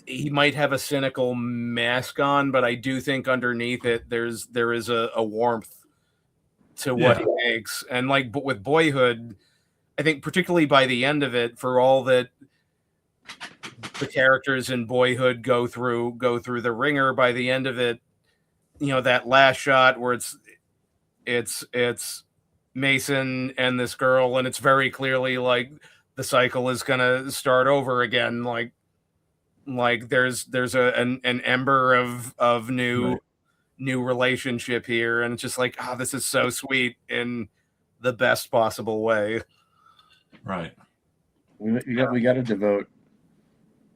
he might have a cynical mask on, but I do think underneath it there is a warmth to what he makes. And but with Boyhood, I think particularly by the end of it, for all that the characters in Boyhood go through the ringer, by the end of it, that last shot where it's Mason and this girl, and it's very clearly like the cycle is gonna start over again. Like there's an ember of new relationship here, and it's just like, this is so sweet in the best possible way. Right. We got to devote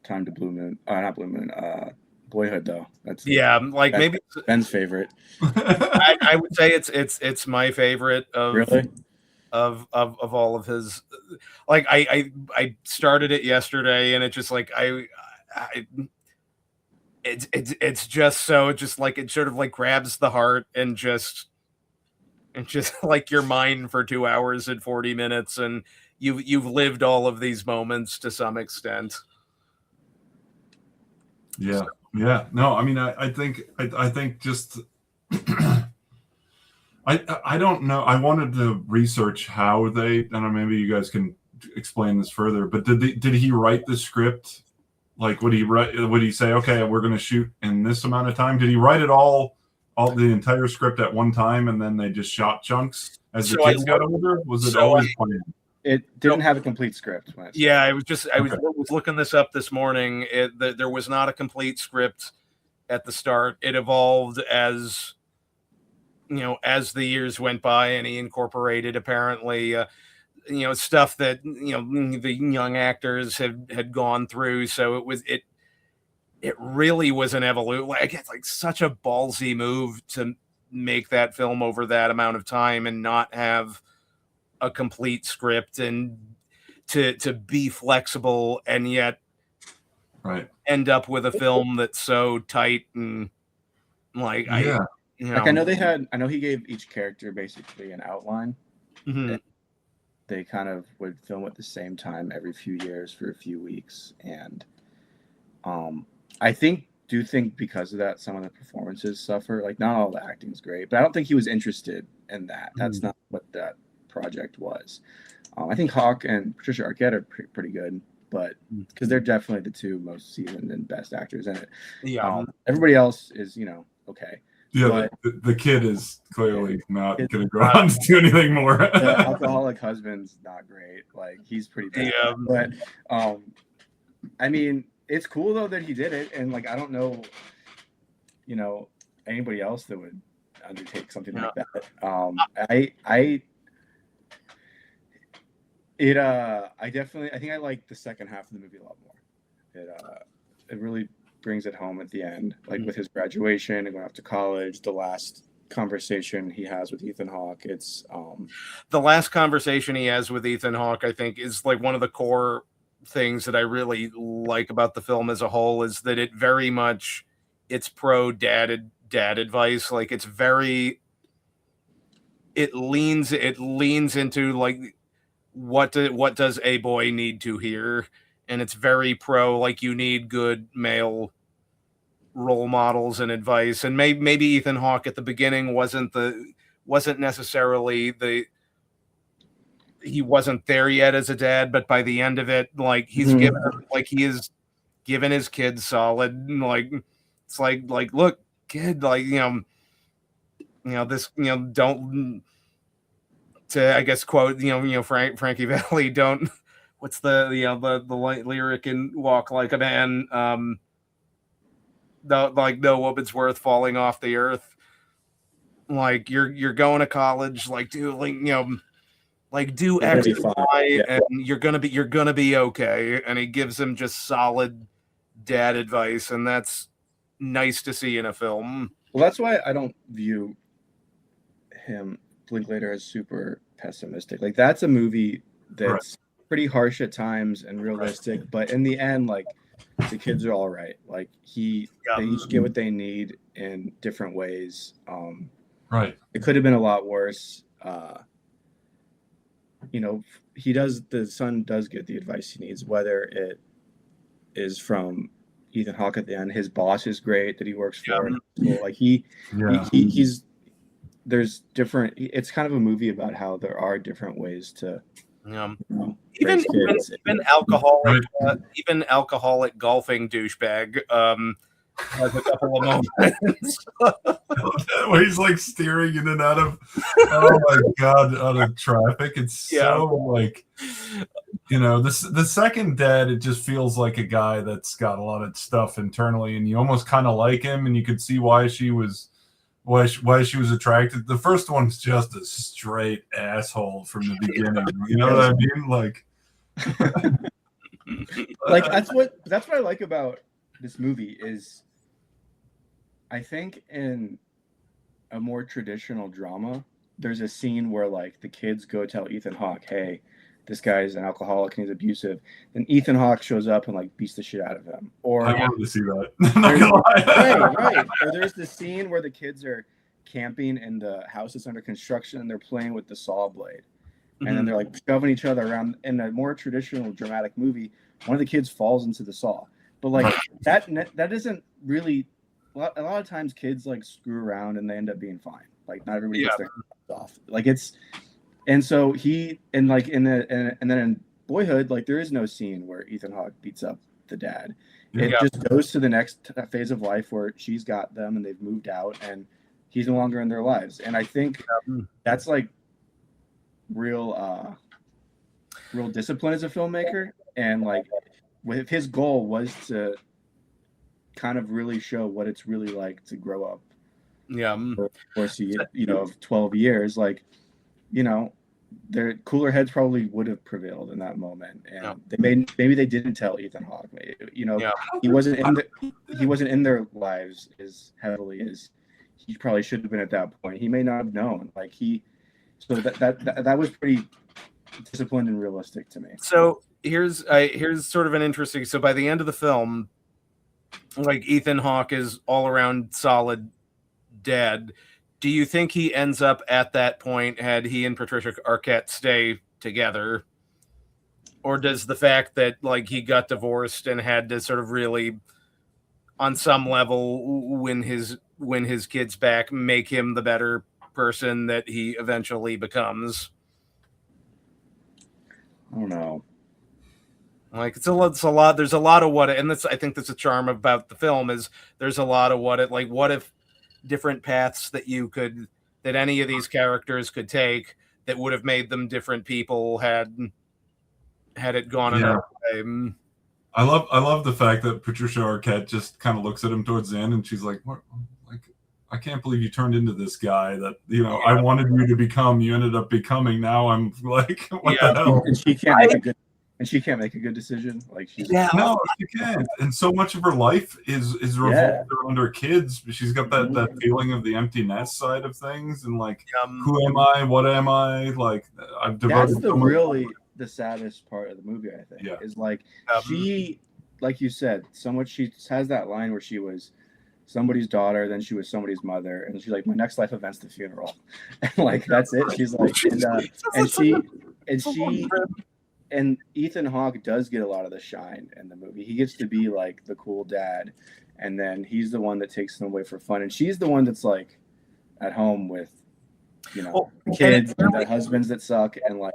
time to Blue Moon. Not Blue Moon. Boyhood though. That's maybe Ben's favorite. I would say it's my favorite of really of all of his. Like I started it yesterday, and it just like it's just so just like it sort of like grabs the heart and just like your mind for 2 hours and 40 minutes, and you've lived all of these moments to some extent. Yeah. Yeah. No, I mean, I think just I don't know. I wanted to research how they, I don't know, maybe you guys can explain this further, but did he write the script? Like, would he say, okay, we're going to shoot in this amount of time? Did he write it all the entire script at one time, and then they just shot chunks as the kids got older? Was it always planned? It didn't have a complete script. I was looking this up this morning. There was not a complete script at the start. It evolved as the years went by, and he incorporated apparently stuff that the young actors had gone through. So it really was an evolution. Like it's like such a ballsy move to make that film over that amount of time and not have a complete script, and to be flexible and yet end up with a film that's so tight and like I know he gave each character basically an outline. Mm-hmm. They kind of would film at the same time every few years for a few weeks, and I think because of that some of the performances suffer. Like not all the acting's great, but I don't think he was interested in that. That's not what that project was. I think Hawke and Patricia Arquette are pretty good, but because they're definitely the two most seasoned and best actors in it. Yeah. Everybody else is okay. Yeah, the kid is clearly not It's going to go on to do anything more. The alcoholic husband's not great. Like, he's pretty bad. Yeah. But I mean, it's cool though that he did it, and like I don't know, you know, anybody else that would undertake something like that. I think I like the second half of the movie a lot more. It really brings it home at the end, like with his graduation and going off to college, the last conversation he has with Ethan Hawke. It's the last conversation he has with Ethan Hawke, I think, is like one of the core things that I really like about the film as a whole, is that it very much, it's pro dad advice. Like, it's very, it leans into like, what does a boy need to hear? And it's very pro, like, you need good male role models and advice. And maybe Ethan Hawke at the beginning wasn't necessarily he wasn't there yet as a dad, but by the end of it, like, he is giving his kids solid, like, it's like look, kid, like, this, don't, to, I guess, quote, Frankie Valli, don't, what's the lyric in Walk Like a Man, like, no woman's worth falling off the earth. Like, you're going to college, like, do, like, do X and Y, and you're gonna be okay. And he gives him just solid dad advice, and that's nice to see in a film. Well, that's why I don't view him, Linklater, as super pessimistic. Like, that's a movie that's pretty harsh at times and realistic, but in the end, like, the kids are all right. Like, they each get what they need in different ways. Right. It could have been a lot worse. The son does get the advice he needs, whether it is from Ethan Hawke at the end. His boss is great that he works for. Like, he's there's different. It's kind of a movie about how there are different ways to even alcoholic golfing douchebag has a couple of moments where he's like steering in and out of out of traffic. It's so like, the second dad, it just feels like a guy that's got a lot of stuff internally, and you almost kind of like him, and you could see why she was attracted. The first one's just a straight asshole from the beginning. You know what I mean? Like, like, that's what I like about this movie is, I think in a more traditional drama, there's a scene where, like, the kids go tell Ethan Hawke, hey, this guy's an alcoholic and he's abusive. Then Ethan Hawke shows up and, like, beats the shit out of him. Or I wanted to see that. Not gonna lie. Right. Or there's the scene where the kids are camping in the house that's under construction and they're playing with the saw blade. And then they're, like, shoving each other around. In a more traditional dramatic movie, one of the kids falls into the saw. But, like, that isn't really, a lot of times kids, like, screw around and they end up being fine. Like, not everybody gets their hands off. Like, it's, and so and then in Boyhood, like, there is no scene where Ethan Hawke beats up the dad. It just goes to the next phase of life where she's got them and they've moved out and he's no longer in their lives. And I think that's, like, real discipline as a filmmaker. And, like, if his goal was to kind of really show what it's really like to grow up, or see it, of 12 years, like, their cooler heads probably would have prevailed in that moment, and maybe they didn't tell Ethan Hawke. He wasn't in their lives as heavily as he probably should have been at that point. He may not have known. Like, so that was pretty disciplined and realistic to me. So here's sort of an interesting. So by the end of the film, like, Ethan Hawke is all around solid dad. Do you think he ends up at that point had he and Patricia Arquette stay together? Or does the fact that, like, he got divorced and had to sort of really, on some level, win his kids back, make him the better person that he eventually becomes? I don't know. Like, it's a lot. There's a lot of what, and I think that's the charm about the film, is there's a lot of what if different paths that any of these characters could take that would have made them different people had it gone another way. I love the fact that Patricia Arquette just kind of looks at him towards the end, and she's like, "What? Like, I can't believe you turned into this guy that I wanted you to become. You ended up becoming. Now I'm like, what the hell?" And she can't make a good. And she can't make a good decision. Like she can't. And so much of her life is revolved around her kids. She's got that feeling of the empty nest side of things, and like, who am I? What am I? Like, I've devoted. That's really the saddest part of the movie, I think. Is like she, like you said, so much. She has that line where she was somebody's daughter, then she was somebody's mother, and she's like, my next life event's the funeral, and like that's it. She's like, and Ethan Hawke does get a lot of the shine in the movie. He gets to be like the cool dad, and then he's the one that takes them away for fun, and she's the one that's like at home with, kids and the husbands that suck, and like,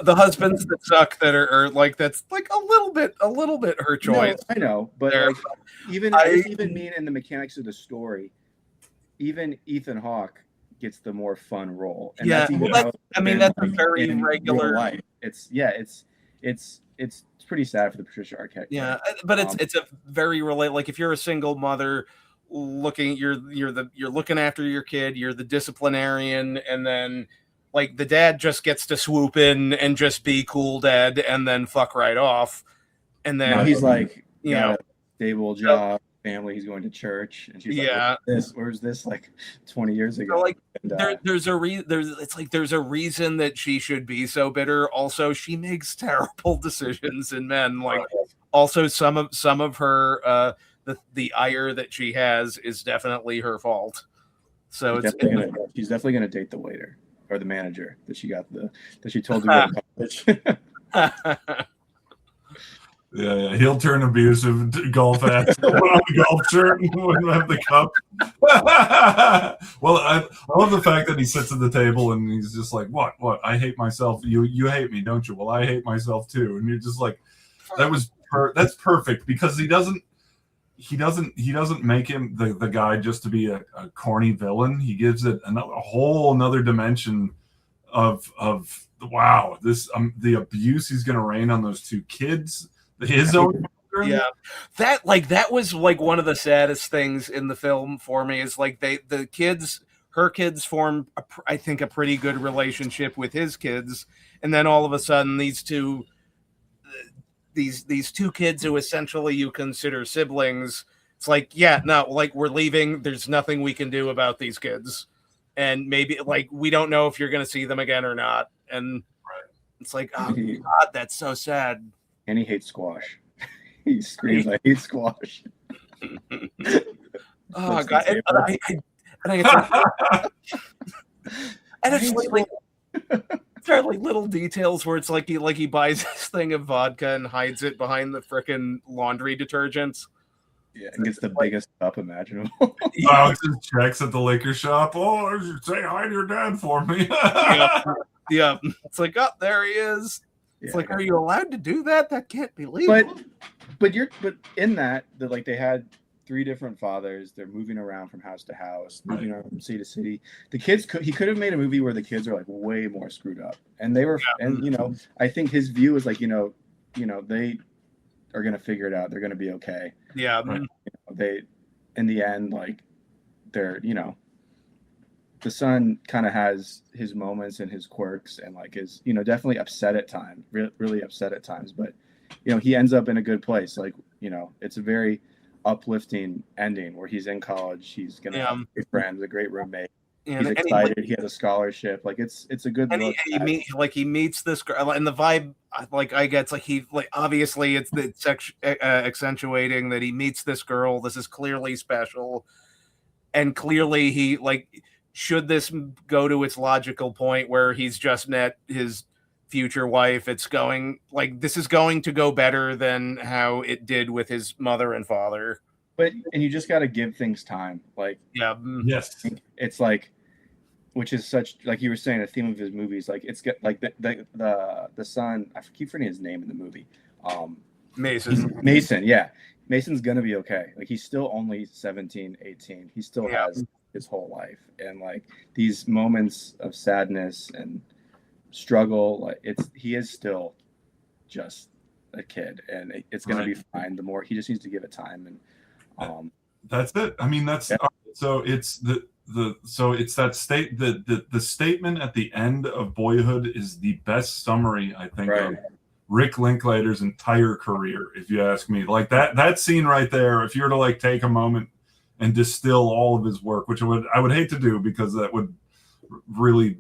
the husbands that suck that are like, that's like a little bit her choice. No, I know, but like, even mean in the mechanics of the story, even Ethan Hawke gets the more fun role. And that's a very regular life. It's pretty sad for the Patricia Arquette. Yeah, but it's a very like, if you're a single mother you're looking after your kid, you're the disciplinarian, and then like the dad just gets to swoop in and just be cool dad and then fuck right off. And then now he's like, got a stable job, family, he's going to church, and she's like, where's this like 20 years ago? So like, there's a reason that she should be so bitter. Also, she makes terrible decisions in men. Like, also some of her the ire that she has is definitely her fault. So she's definitely gonna date the waiter or the manager that she told to go to college. Yeah, he'll turn abusive. Golf ass. Put on the golf shirt and wouldn't have the cup. Well, I love the fact that he sits at the table and he's just like, "What? I hate myself. You hate me, don't you? Well, I hate myself too." And you're just like, that's perfect, because he doesn't make him the guy just to be a corny villain. He gives it a whole another dimension of wow, this the abuse he's going to rain on those two kids. His own children. Yeah, that was like one of the saddest things in the film for me, is like her kids form I think a pretty good relationship with his kids, and then all of a sudden these two kids who essentially you consider siblings, it's like, like, we're leaving, there's nothing we can do about these kids, and maybe like we don't know if you're going to see them again or not, and it's like, oh God, that's so sad. And he hates squash. He screams, "I hate squash." Oh God! And it's like there are like little details where it's like he buys this thing of vodka and hides it behind the frickin' laundry detergents. Yeah, and gets the biggest cup imaginable. Just checks at the liquor shop. Oh, say hi to your dad for me. Yeah. It's like, oh, there he is. It's like, are you allowed to do that? That can't be legal. But in that like they had 3 different fathers. They're moving around from house to house, moving around from city to city. The kids he could have made a movie where the kids are like way more screwed up, and they were, and I think his view is like, they are gonna figure it out. They're gonna be okay. Yeah. They, in the end, like they're, the son kind of has his moments and his quirks, and like is, definitely upset at times, really upset at times, but he ends up in a good place. Like, it's a very uplifting ending where he's in college, he's gonna have great friends, a great roommate, he's excited, he has a scholarship, like it's a good look. He meets this girl, and the vibe like I get, like he, like, obviously it's accentuating that he meets this girl. This is clearly special, and clearly he, like, should this go to its logical point where he's just met his future wife, it's going, like, this is going to go better than how it did with his mother and father. And you just got to give things time. Like, yes, it's like, which is such, like you were saying, a theme of his movies. Like, it's got like the son. I keep forgetting his name in the movie. Mason. Yeah. Mason's gonna be okay. Like, he's still only 17, 18. He still has his whole life, and like these moments of sadness and struggle, like he is still just a kid, and it's gonna be fine. The more he just needs to give it time, and that's it. I mean, that's so it's that the statement at the end of Boyhood is the best summary, I think, of Rick Linklater's entire career, if you ask me. Like that scene right there, if you were to like take a moment and distill all of his work, which I would hate to do because that would really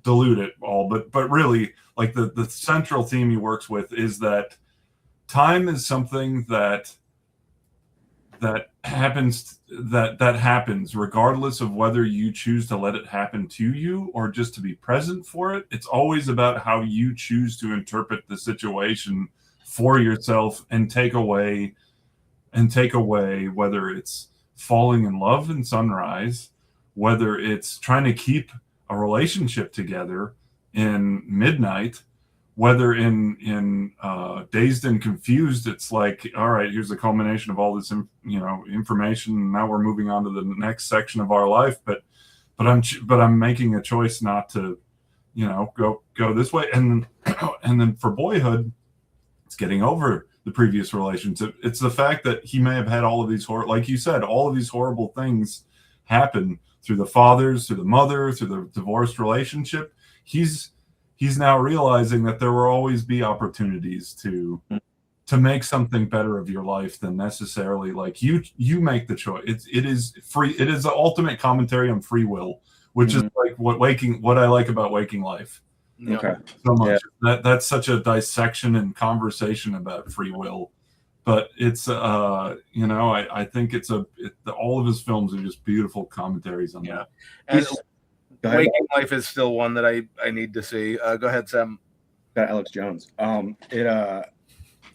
dilute it all, but really, like the central theme he works with is that time is something that happens regardless of whether you choose to let it happen to you or just to be present for it. It's always about how you choose to interpret the situation for yourself and take away whether it's falling in love in Sunrise, whether it's trying to keep a relationship together in Midnight, whether in Dazed and Confused, it's like, all right, here's the culmination of all this, information. And now we're moving on to the next section of our life. But I'm making a choice not to, go this way. And then for Boyhood, it's getting over the previous relationship. It's the fact that he may have had all of these like you said, all of these horrible things happen through the fathers, through the mother, through the divorced relationship. He's now realizing that there will always be opportunities to make something better of your life than necessarily like you make the choice. It is free. It is the ultimate commentary on free will, which is like what I like about Waking Life. Okay. So much. That's such a dissection and conversation about free will. But it's I think all of his films are just beautiful commentaries on that. And Waking Life is still one that I need to see. Go ahead, Sam. Got Alex Jones. It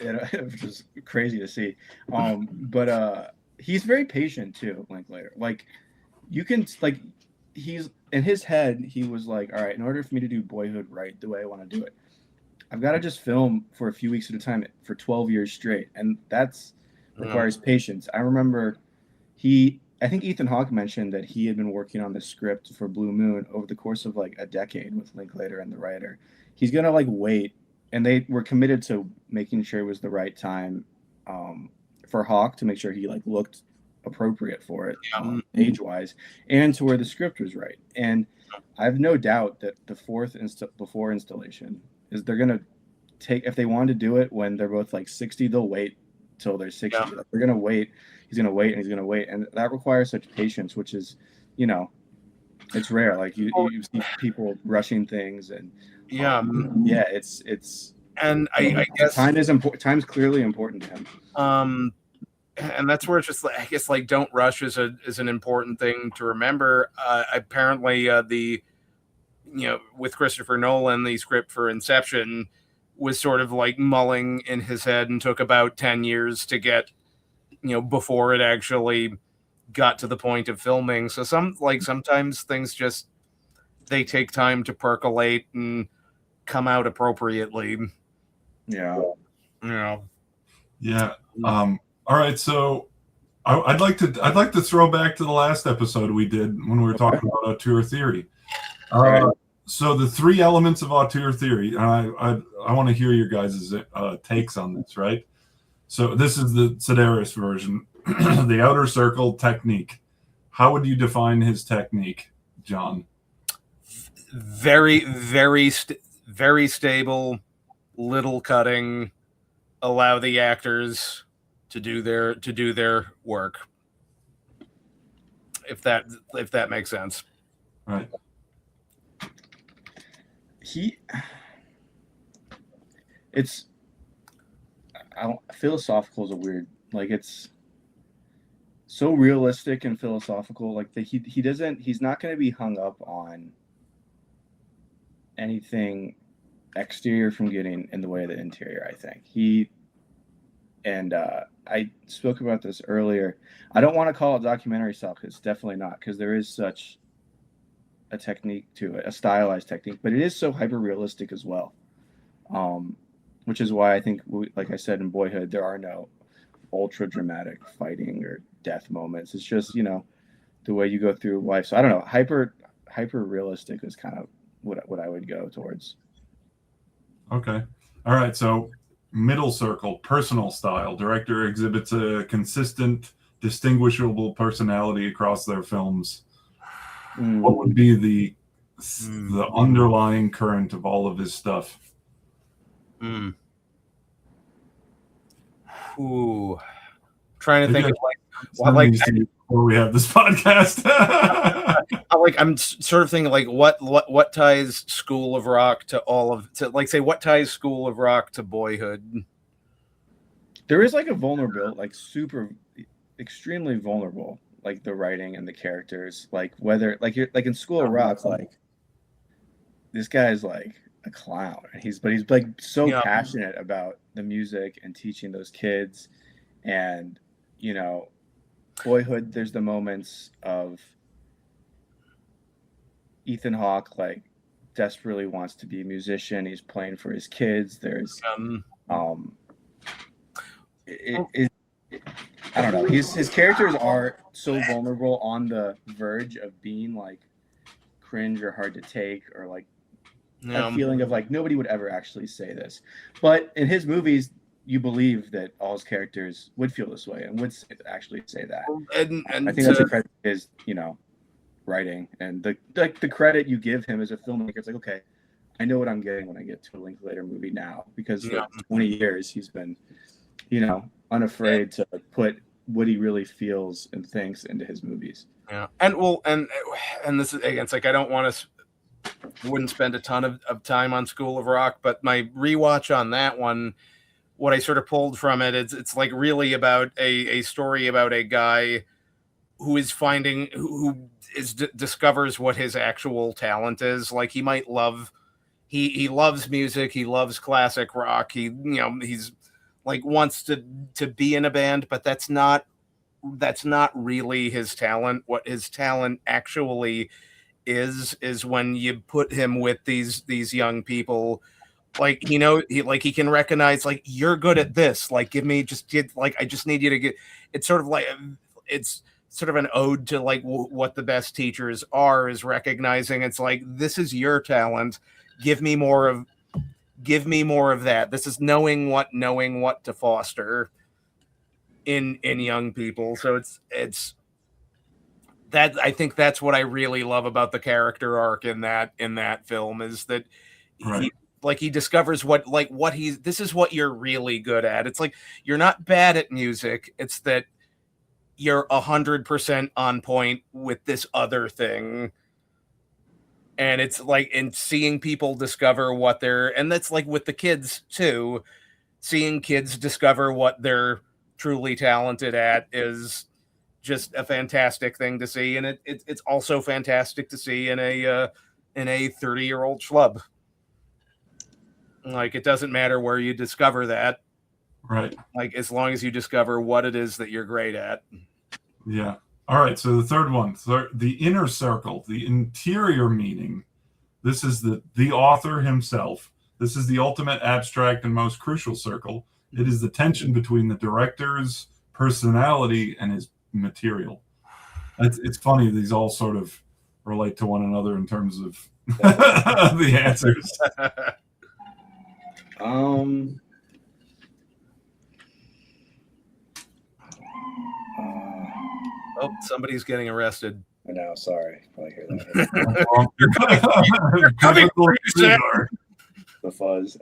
was just crazy to see. But he's very patient too, Linklater. Like, you can he's in his head. He was like, all right, in order for me to do Boyhood right the way I want to do it, I've got to just film for a few weeks at a time for 12 years straight, and that's requires patience. I remember I think Ethan Hawke mentioned that he had been working on the script for Blue Moon over the course of like a decade with Linklater and the writer. He's gonna wait, and they were committed to making sure it was the right time for Hawke to make sure he looked appropriate for it, age-wise, and to where the script was right. And I have no doubt that the fourth before installation is they're gonna take, if they want to do it when they're both 60, they'll wait till they're 60. They're gonna wait. He's gonna wait, and he's gonna wait, and that requires such patience, which is, it's rare. Like you see people rushing things, and it's. And I guess time is important. Time's clearly important to him. And that's where it's just I guess don't rush is an important thing to remember. Apparently, with Christopher Nolan, the script for Inception was sort of mulling in his head and took about 10 years to get, before it actually got to the point of filming. So sometimes things just, they take time to percolate and come out appropriately. Yeah. Yeah. All right. So I'd like to throw back to the last episode we did when we were talking about auteur theory. So the three elements of auteur theory, and I want to hear your guys' takes on this, right? So this is the Sedaris version, the outer circle technique. How would you define his technique, John? Very, very, very stable, little cutting, allow the actors to do their work. If that makes sense. Right. Philosophical is a weird, it's so realistic and philosophical. He's not going to be hung up on anything exterior from getting in the way of the interior. I think I spoke about this earlier. I don't want to call it documentary style, because it's definitely not, because there is such a technique to it, a stylized technique, but it is so hyper realistic as well. Which is why I think, like I said in Boyhood, there are no ultra dramatic fighting or death moments. It's just, the way you go through life. So I don't know, hyper realistic is kind of what I would go towards. Okay. All right. So middle circle, personal style. Director exhibits a consistent, distinguishable personality across their films. What would be the underlying current of all of his stuff? Ooh, trying to Maybe think of before we have this podcast. I'm sort of thinking like what ties School of Rock to what ties School of Rock to Boyhood? There is like a vulnerable, like super extremely vulnerable, like the writing and the characters, like whether like you're like in School of Rock, like this guy's like a clown, and he's like so passionate about the music and teaching those kids. And Boyhood, there's the moments of Ethan Hawke like desperately wants to be a musician. He's playing for his kids. There's I don't know. His characters are so vulnerable, on the verge of being like cringe or hard to take, or like a feeling of like nobody would ever actually say this. But in his movies, you believe that all his characters would feel this way and would actually say that. And I think that's a credit to his, writing, and the credit you give him as a filmmaker. It's like, okay, I know what I'm getting when I get to a Linklater movie now, because for 20 years he's been, unafraid to put what he really feels and thinks into his movies. Yeah, and this is again, it's like I wouldn't spend a ton of time on School of Rock, but my rewatch on that one, what I sort of pulled from it, it's like really about a story about a guy who is discovers what his actual talent is. Like he might he loves music, he loves classic rock, he's like wants to be in a band, but that's not really his talent. What his talent actually is when you put him with these young people, like he can recognize, like, you're good at this, like I just need you to get. It's sort of an ode to like what the best teachers are, is recognizing it's like, this is your talent, give me more of that. This is knowing what to foster in young people. So it's that, I think that's what I really love about the character arc in that film, is that he discovers this is what you're really good at. It's like, you're not bad at music, it's that you're 100% on point with this other thing. And it's like, in seeing people discover what and that's like with the kids too, seeing kids discover what they're truly talented at is just a fantastic thing to see. And it's also fantastic to see in a 30-year-old schlub. Like, it doesn't matter where you discover that. Right. Like, as long as you discover what it is that you're great at. Yeah. All right. So the third one, the inner circle, the interior meaning. This is the author himself. This is the ultimate abstract and most crucial circle. It is the tension between the director's personality and his material. It's funny, these all sort of relate to one another in terms of the answers. Oh, somebody's getting arrested. I know, sorry. Probably hear that. You're coming for you, Sam. The fuzz.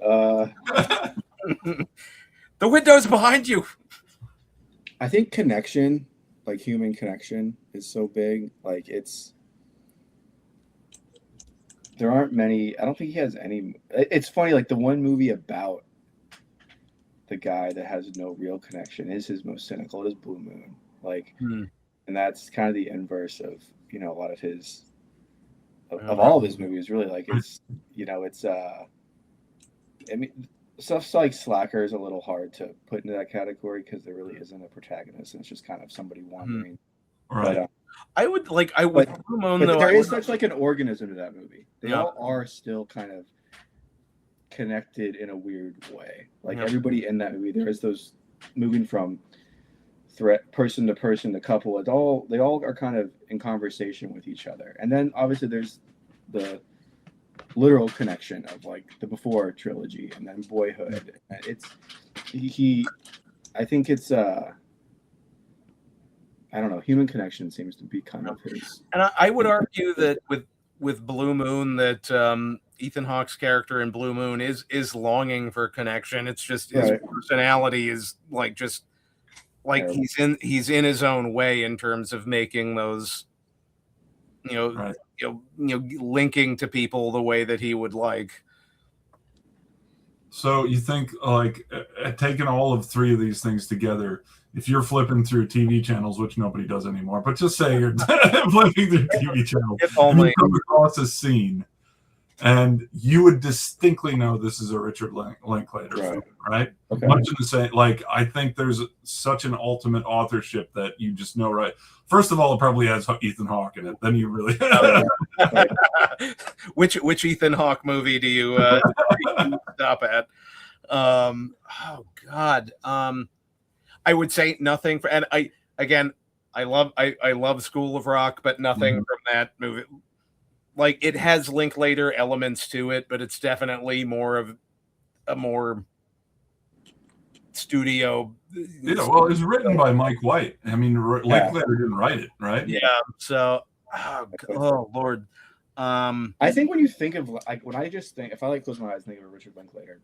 The window's behind you. I think connection, like human connection, is so big. Like, there aren't many. I don't think he has any. It's funny, like the one movie about the guy that has no real connection is his most cynical. It is Blue Moon. Like, and that's kind of the inverse of a lot of his of all of his movies. Really, like it's I mean, stuff like Slacker is a little hard to put into that category because there really isn't a protagonist, and it's just kind of somebody wandering. Right. But, I would Blue Moon, but though, there is such like an organism to that movie. They all are still kind of connected in a weird way. Like everybody in that movie, there is those moving from threat, person to person, the couple. They all are kind of in conversation with each other. And then obviously there's the literal connection of like the Before trilogy and then Boyhood. It's I think it's I don't know, human connection seems to be kind of his. And I would argue that with Blue Moon, that Ethan Hawke's character in Blue Moon is longing for connection. It's just his personality is like just like he's in his own way in terms of making those, linking to people the way that he would like. So you think like taking all of three of these things together, if you're flipping through TV channels, which nobody does anymore, but just say you're flipping through TV channels, and you come across a scene, and you would distinctly know this is a Richard Linklater film, right? Okay. Much in the same, like I think there's such an ultimate authorship that you just know, right? First of all, it probably has Ethan Hawke in it. Then you really which Ethan Hawke movie do you stop at? Oh God. I would say nothing for, and I love School of Rock, but nothing from that movie. Like it has Linklater elements to it, but it's definitely more of a more studio. Well, it was written by Mike White. I mean, Linklater didn't write it, right? Yeah. So, oh Lord. I think when you think of like when I just think if I like close my eyes and think of a Richard Linklater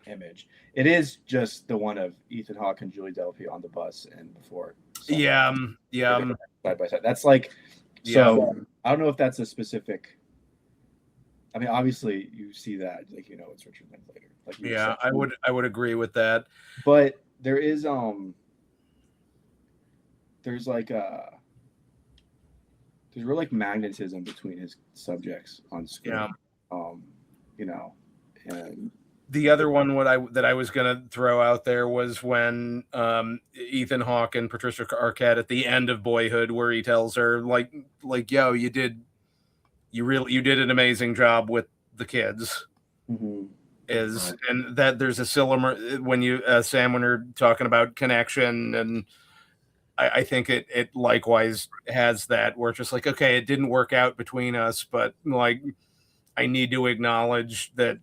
image, it is just the one of Ethan Hawke and Julie Delpy on the bus and Before. Yeah. Side by side. That's like. So I don't know if that's a specific. I mean, obviously you see that, like it's Richard Linklater. Like I would agree with that. But there is there's like there's real like magnetism between his subjects on screen. Yeah. And the other one that I was gonna throw out there was when Ethan Hawke and Patricia Arquette at the end of Boyhood, where he tells her like yo, you did an amazing job with the kids. Mm-hmm. And that there's a similar when you Sam, when you're talking about connection, and I think it likewise has that where it's just like, okay, it didn't work out between us, but like I need to acknowledge that.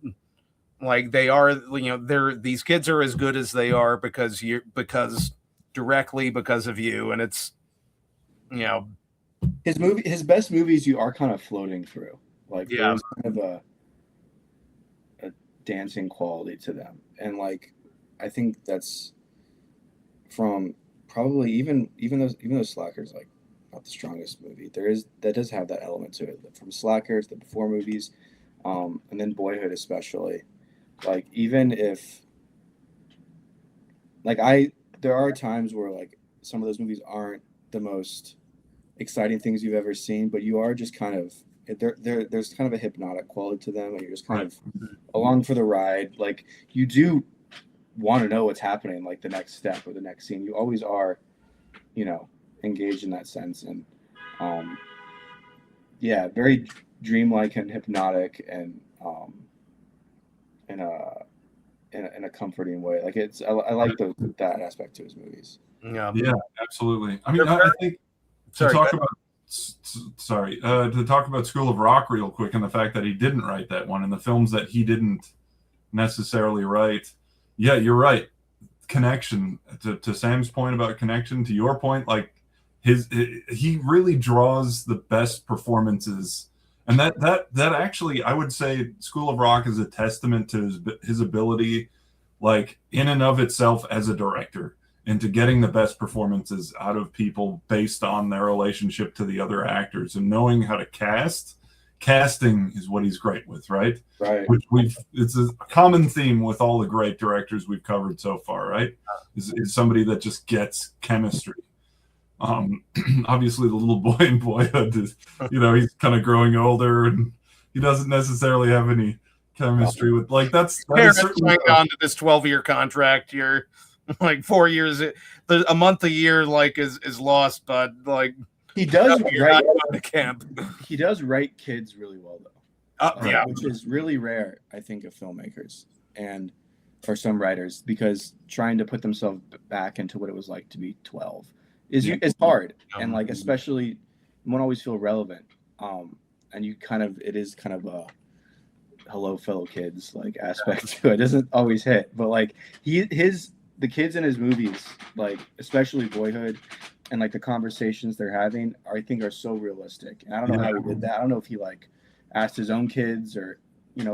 Like they are, these kids are as good as they are because of you, and it's, his best movies you are kind of floating through, like there's kind of a dancing quality to them, and like I think that's from probably even though Slacker's like not the strongest movie, that does have that element to it from Slackers, the Before movies, and then Boyhood especially. Like even if like there are times where like some of those movies aren't the most exciting things you've ever seen, but you are just kind of there's kind of a hypnotic quality to them, and you're just kind of along for the ride. Like you do want to know what's happening, like the next step or the next scene. You always are, engaged in that sense, and very dreamlike and hypnotic, and in a comforting way. Like I like that aspect to his movies. Yeah, absolutely. I mean, I think to talk about School of Rock real quick, and the fact that he didn't write that one, and the films that he didn't necessarily write. Yeah, you're right. Connection to Sam's point about connection, to your point, like he really draws the best performances. And that actually, I would say School of Rock is a testament to his ability, like in and of itself as a director, into getting the best performances out of people based on their relationship to the other actors, and knowing how to cast. Casting is what he's great with, right? Right. Which it's a common theme with all the great directors we've covered so far, right? Is somebody that just gets chemistry. Obviously the little boy in Boyhood is, he's kind of growing older, and he doesn't necessarily have any chemistry with, like, that's parents going on to this 12-year contract. You're like 4 years, a month a year, like is lost, but like he does write the camp. He does write kids really well though. Yeah, which is really rare, I think, of filmmakers. And or some writers, because trying to put themselves back into what it was like to be 12 is hard, and like especially you won't always feel relevant. And it is kind of a hello fellow kids like aspect to it. It doesn't always hit, but like the kids in his movies, like especially Boyhood, and like the conversations they're having, I think are so realistic. And I don't know how he did that. I don't know if he like asked his own kids or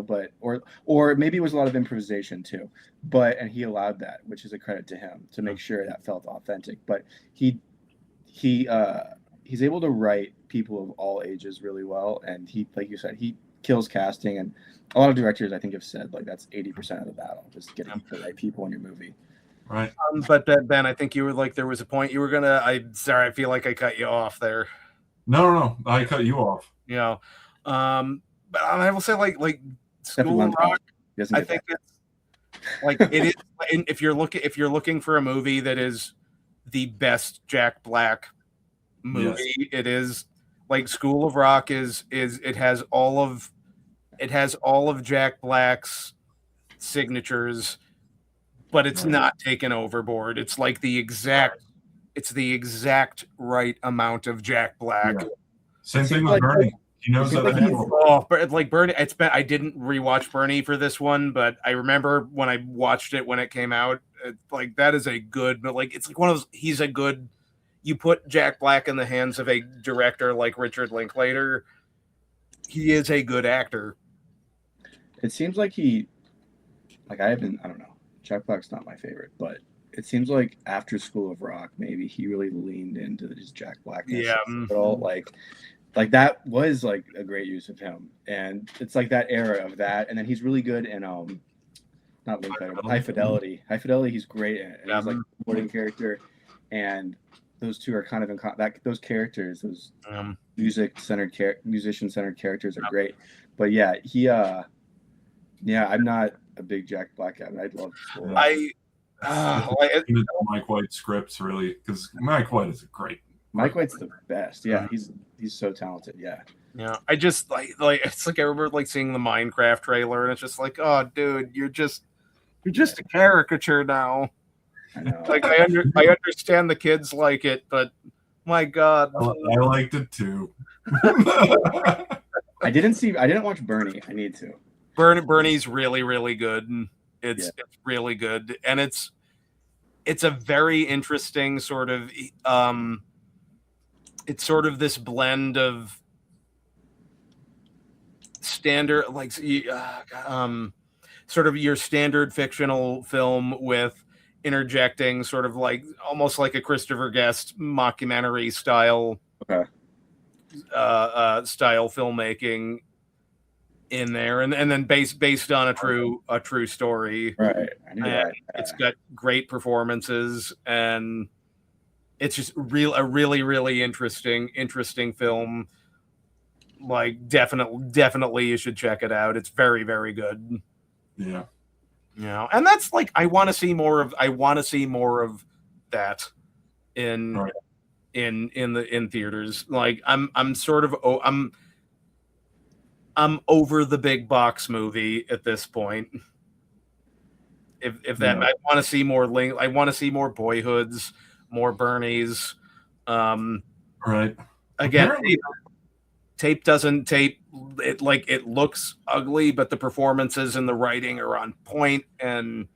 but or maybe it was a lot of improvisation too. And he allowed that, which is a credit to him, to make sure that felt authentic. But he's able to write people of all ages really well, and he, like you said, he kills casting. And a lot of directors, I think, have said like that's 80% of the battle, just getting the right people in your movie. Right. But Ben, I think you were like, there was a point you were gonna. Sorry, I feel like I cut you off there. No, I cut you off. But I will say, like School of Rock, I think it's like it is. If you're looking for a movie that is the best Jack Black movie, it is like School of Rock is it has all of Jack Black's signatures, but it's not taken overboard. It's like the exact right amount of Jack Black. Yeah. Same thing with Bernie. He knows how to handle it. Like Bernie, I didn't rewatch Bernie for this one, but I remember when I watched it when it came out. Like that is a good, but like it's like one of those. He's a good. You put Jack Black in the hands of a director like Richard Linklater, he is a good actor. It seems like I don't know. Jack Black's not my favorite, but it seems like after School of Rock, maybe he really leaned into his Jack Blackness. Yeah. Like that was like a great use of him. And it's like that era of that. And then he's really good in not Linklater, but High Fidelity. High Fidelity, he's great in it. And he's like a supporting character. And those two are kind of those characters, those musician-centered characters are great. But yeah, I'm not a big Jack Black guy, but I'd love to. Mike White scripts, really, because Mike White is great. Mike White's the best. Yeah, he's so talented. Yeah. Yeah, I just like it's like I remember like seeing the Minecraft trailer, and it's just like, oh, dude, you're just a caricature now. I know. Like I understand the kids like it, but my God, I liked it too. I didn't watch Bernie. I need to. Bernie's really, really good. It's really good, and it's a very interesting sort of it's sort of this blend of standard sort of your standard fictional film with interjecting sort of like almost like a Christopher Guest mockumentary style style filmmaking in there, and then based on a true story. Right. It's got great performances, and it's just a really, really interesting film. Like definitely you should check it out. It's very, very good. Yeah. Yeah. And that's like I want to see more of that in theaters. Like I'm over the big box movie at this point. If that I want to see more I want to see more Boyhoods, more Bernies. Right. Again, tape doesn't tape it, like it looks ugly, but the performances and the writing are on point. And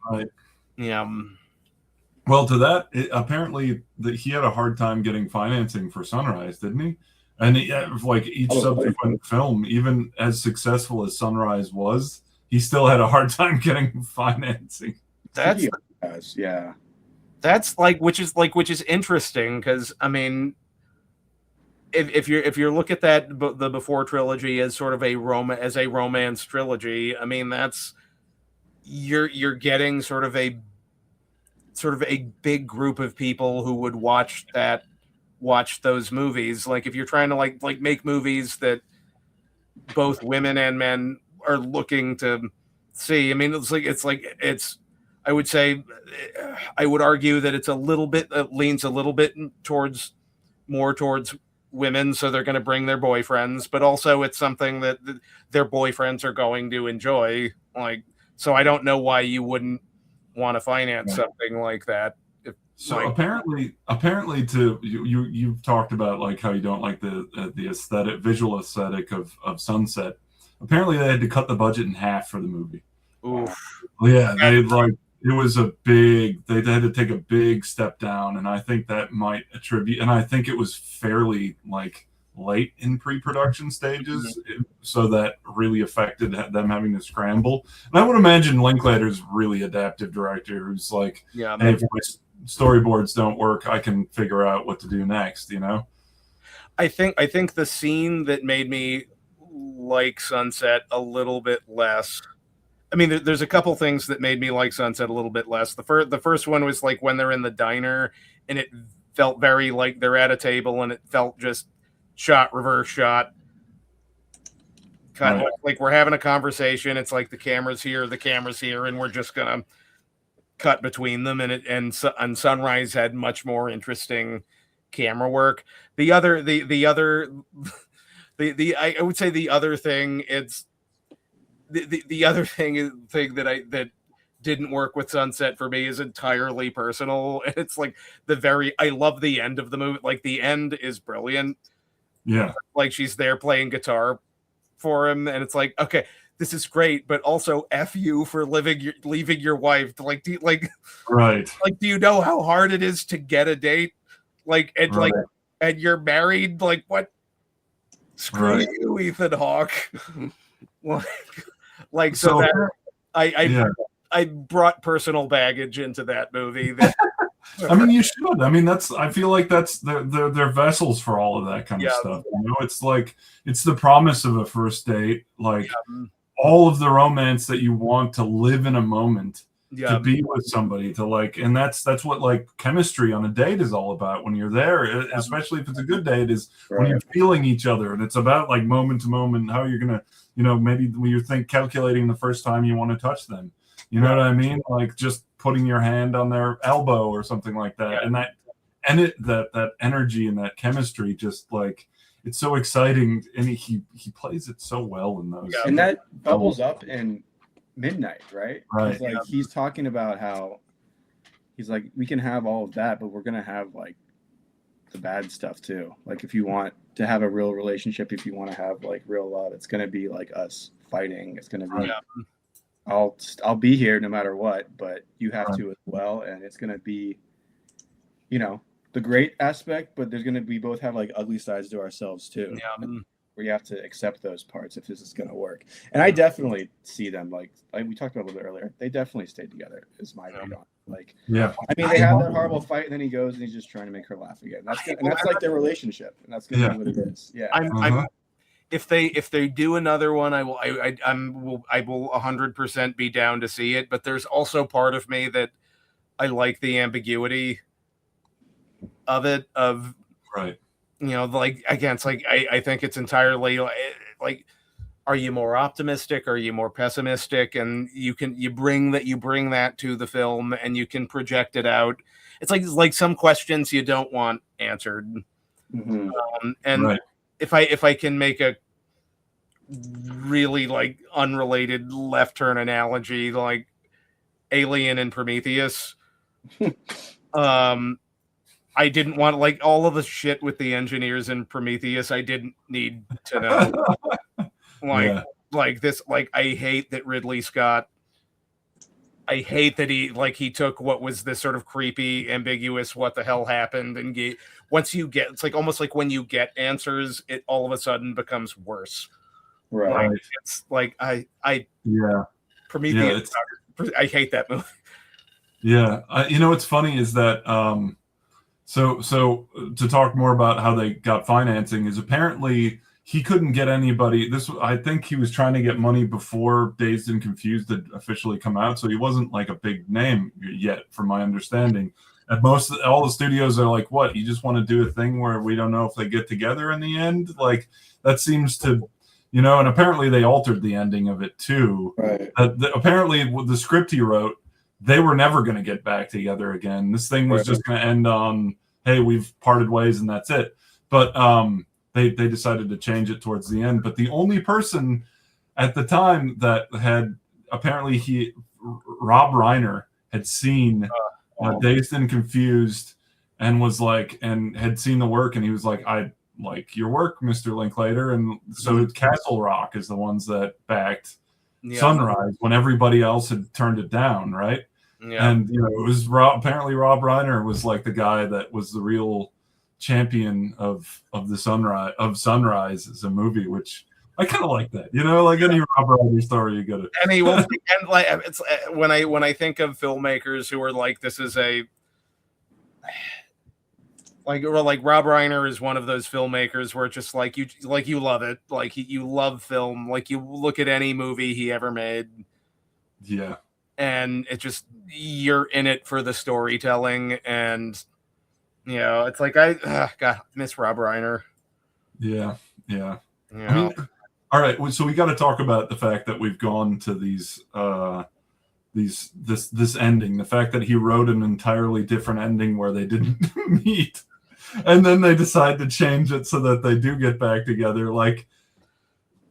well, to that, apparently he had a hard time getting financing for Sunrise, didn't he? And like each subsequent film, even as successful as Sunrise was, he still had a hard time getting financing. That's which is interesting, because I mean, if you look at that the Before trilogy as sort of a romance trilogy, I mean that's you're getting sort of a big group of people who would watch those movies. Like if you're trying to like make movies that both women and men are looking to see, I mean it's I would argue that it leans a little bit more towards women, so they're going to bring their boyfriends, but also it's something that their boyfriends are going to enjoy. Like, so I don't know why you wouldn't want to finance something like that. So apparently to you've talked about like how you don't like the visual aesthetic of Sunset. Apparently they had to cut the budget in half for the movie. Oof. Yeah, it was they had to take a big step down, and I think that might attribute, and I think it was fairly like late in pre-production stages, so that really affected them having to scramble. And I would imagine Linklater's really adaptive director who's like, hey, if my storyboards don't work, I can figure out what to do next, you know? I think the scene that made me like Sunset a little bit less. I mean, there's a couple things that made me like Sunset a little bit less. The first one was like when they're in the diner, and it felt very like they're at a table, and it felt just reverse shot, kind of like we're having a conversation. It's like the camera's here, and we're just gonna cut between them. And Sunrise had much more interesting camera work. I would say the other thing, it's the other thing that didn't work with Sunset for me is entirely personal. It's like I love the end of the movie. Like the end is brilliant. Yeah. Like she's there playing guitar for him, and it's like, okay, this is great, but also F you for leaving your wife. Like, do you know how hard it is to get a date? Like, and and you're married. Like, what? Screw you, Ethan Hawke. So that I brought personal baggage into that movie. I mean, you should. I mean, I feel like they're vessels for all of that kind of stuff. You know, it's like it's the promise of a first date, like all of the romance that you want to live in a moment, to be with somebody, to like, and that's what like chemistry on a date is all about. When you're there, especially if it's a good date, is when you're feeling each other, and it's about like moment to moment how you're gonna, you know, maybe when you think calculating the first time you want to touch them. You know what I mean? Like just putting your hand on their elbow or something like that. And that energy and that chemistry, just like, it's so exciting. And he plays it so well in those. And that bubbles up in Midnight, right? Right. Like he's talking about how he's like, we can have all of that, but we're going to have like the bad stuff too. Like if you want to have a real relationship, if you want to have like real love, it's going to be like us fighting. It's going to be I'll be here no matter what, but you have to as well. And it's going to be, you know, the great aspect, but there's going to be both have like ugly sides to ourselves too. Yeah. Where you have to accept those parts if this is going to work. And I definitely see them like we talked about a little bit earlier. They definitely stayed together is my read on. Like, I mean, they have that horrible fight and then he goes and he's just trying to make her laugh again. That's like their relationship. And that's going to be what it is. Yeah. I'm if they do another one, I will 100% be down to see it. But there's also part of me that I like the ambiguity of it. You know, like again, it's like I think it's entirely like, are you more optimistic? Are you more pessimistic? And you bring that to the film, and you can project it out. It's like some questions you don't want answered. If I can make a really like unrelated left turn analogy, like Alien and Prometheus, I didn't want like all of the shit with the engineers in Prometheus. I didn't need to know. Like this, like I hate that Ridley Scott. I hate that he took what was this sort of creepy, ambiguous, what the hell happened, and it's like almost like when you get answers, it all of a sudden becomes worse. Right. Like, it's like Prometheus. I hate that movie. Yeah. You know what's funny is that so to talk more about how they got financing is apparently he couldn't get anybody. I think he was trying to get money before Dazed and Confused had officially come out, so he wasn't like a big name yet, from my understanding. And all the studios are like, "What? You just want to do a thing where we don't know if they get together in the end?" Like that seems to, you know. And apparently they altered the ending of it too. Right. Apparently, with the script he wrote, they were never going to get back together again. This thing was just going to end on, "Hey, we've parted ways," and that's it. But they decided to change it towards the end. But the only person at the time that had apparently Rob Reiner had seen Dazed and Confused, and was like, and had seen the work, and he was like, I like your work, Mr. Linklater. And so Castle Rock is the ones that backed Sunrise when everybody else had turned it down, right? Yeah. And you know, it was apparently Rob Reiner was like the guy that was the real champion of the Sunrise as a movie, which I kind of like that, you know, like any Rob Reiner story you gotta. And he will, and like it's when I think of filmmakers who are like, this is a like Rob Reiner is one of those filmmakers where it's just like you love it, like you love film, like you look at any movie he ever made, yeah, and it just, you're in it for the storytelling, and you know, it's like God, miss Rob Reiner. Yeah. You I know? mean, all right, so we got to talk about the fact that we've gone to this ending, the fact that he wrote an entirely different ending where they didn't meet, and then they decide to change it so that they do get back together. Like,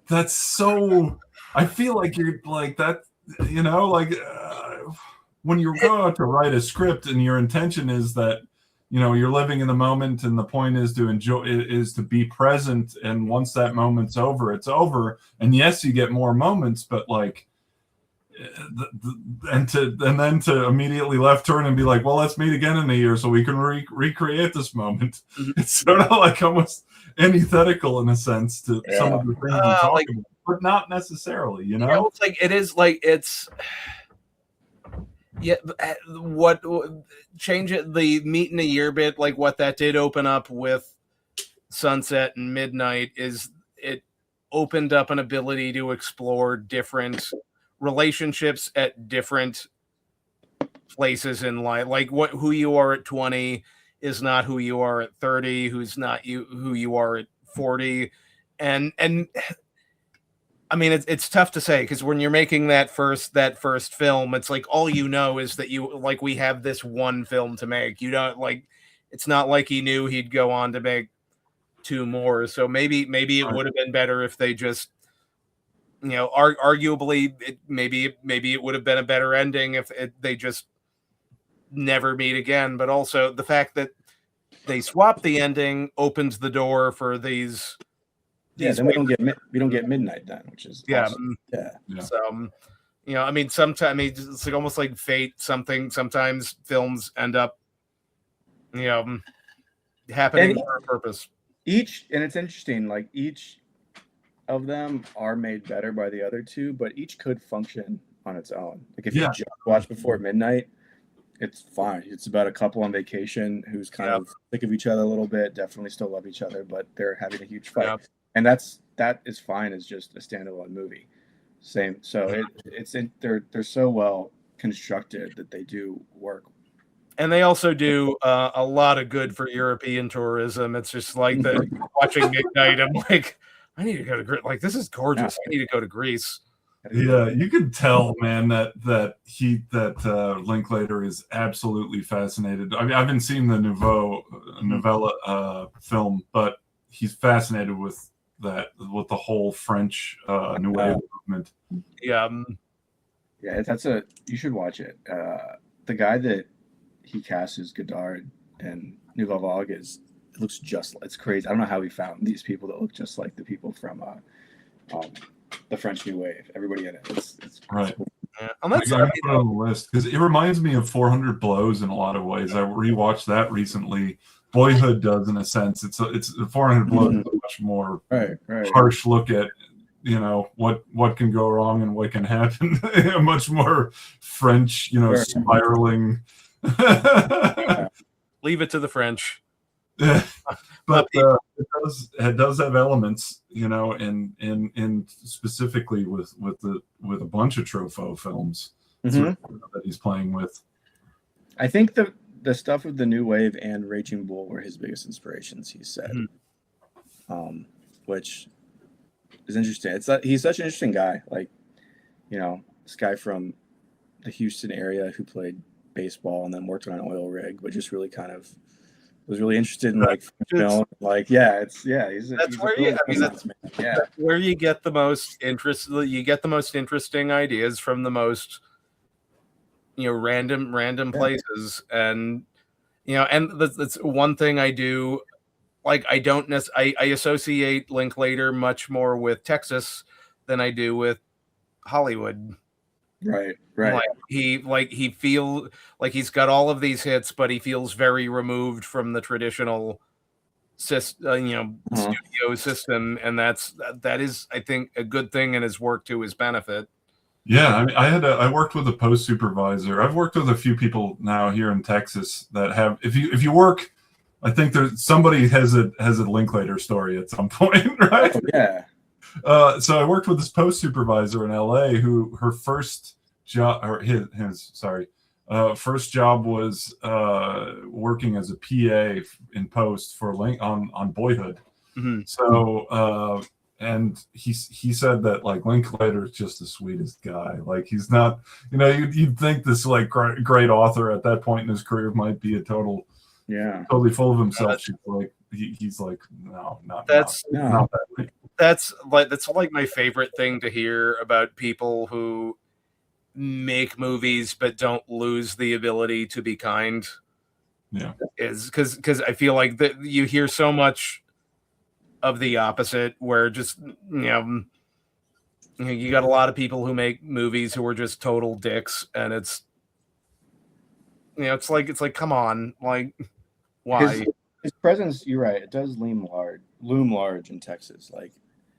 that's so, I feel like you're like that, you know, like when you're going to write a script and your intention is that, you know, you're living in the moment, and the point is to enjoy, is to be present. And once that moment's over, it's over. And yes, you get more moments, but like, and then to immediately left turn and be like, well, let's meet again in a year so we can recreate this moment. It's sort of like almost antithetical in a sense to some of the things we're talking about, but not necessarily, you know? Yeah, it's like, it is like, it's, yeah, what change it, the meet in a year bit, like what that did open up with Sunset and Midnight is it opened up an ability to explore different relationships at different places in life. Like who you are at 20 is not who you are at 30, who you are at 40. And I mean, it's tough to say, because when you're making that first film, it's like all you know is that we have this one film to make. You don't, like, it's not like he knew he'd go on to make 2 more. So maybe it would have been better if they just, you know, arguably maybe it would have been a better ending if they just never meet again. But also the fact that they swap the ending opens the door for these. Yeah, then we don't get Midnight then, which is awesome. Yeah. So, you know, I mean, sometimes it's like almost like fate. Sometimes films end up, you know, happening for a purpose. And it's interesting. Like, each of them are made better by the other two, but each could function on its own. Like, if you just watch Before Midnight, it's fine. It's about a couple on vacation who's kind of sick of each other a little bit, definitely still love each other, but they're having a huge fight. Yep. And that is fine as just a standalone movie. Same. So they're so well constructed that they do work. And they also do a lot of good for European tourism. It's just like watching Midnight. I'm like, I need to go to Greece. Like, this is gorgeous. I need to go to Greece. Yeah, you can tell, man, that Linklater is absolutely fascinated. I mean, I haven't seen the novella film, but he's fascinated with the whole French New Wave movement. Yeah, you should watch it. The guy that he casts as Godard and Nouvelle Vague looks just, it's crazy. I don't know how he found these people that look just like the people from the French New Wave. Everybody in it. It's right. Cool. Yeah. I put it on the list because it reminds me of 400 Blows in a lot of ways. I rewatched that recently. Boyhood does, in a sense. It's 400 Blows is a much more harsh look at, you know, what can go wrong and what can happen. A much more French, you know, spiraling. Leave it to the French. But it does have elements, you know, in specifically with a bunch of Truffaut films that he's playing with. I think the stuff of the New Wave and Raging Bull were his biggest inspirations, he said, which is interesting. He's such an interesting guy. Like, you know, this guy from the Houston area who played baseball and then worked on an oil rig, but just really kind of was really interested in like film. Like, that's where you get the most interest. You get the most interesting ideas from the most, random places. And and that's one thing I do. Like, I don't I associate Linklater much more with Texas than I do with Hollywood. Right. He feel like he's got all of these hits, but he feels very removed from the traditional studio system, and that is, I think, a good thing and has worked to his benefit. Yeah, I mean, I worked with a post supervisor. I've worked with a few people now here in Texas that have. If you work, I think there's somebody has a Linklater story at some point, right? Oh, yeah. So I worked with this post supervisor in LA who her first job, or first job was working as a PA in post for on Boyhood. Mm-hmm. So and he said that like Linklater is just the sweetest guy. Like, he's not, you'd think this like great author at that point in his career might be a totally full of himself. He's like, no, not that. That's like my favorite thing to hear about people who make movies but don't lose the ability to be kind. Yeah, is because I feel like that you hear so much of the opposite, where just you got a lot of people who make movies who are just total dicks, and it's it's like come on, like, why? His presence, you're right, it does loom large in Texas. Like,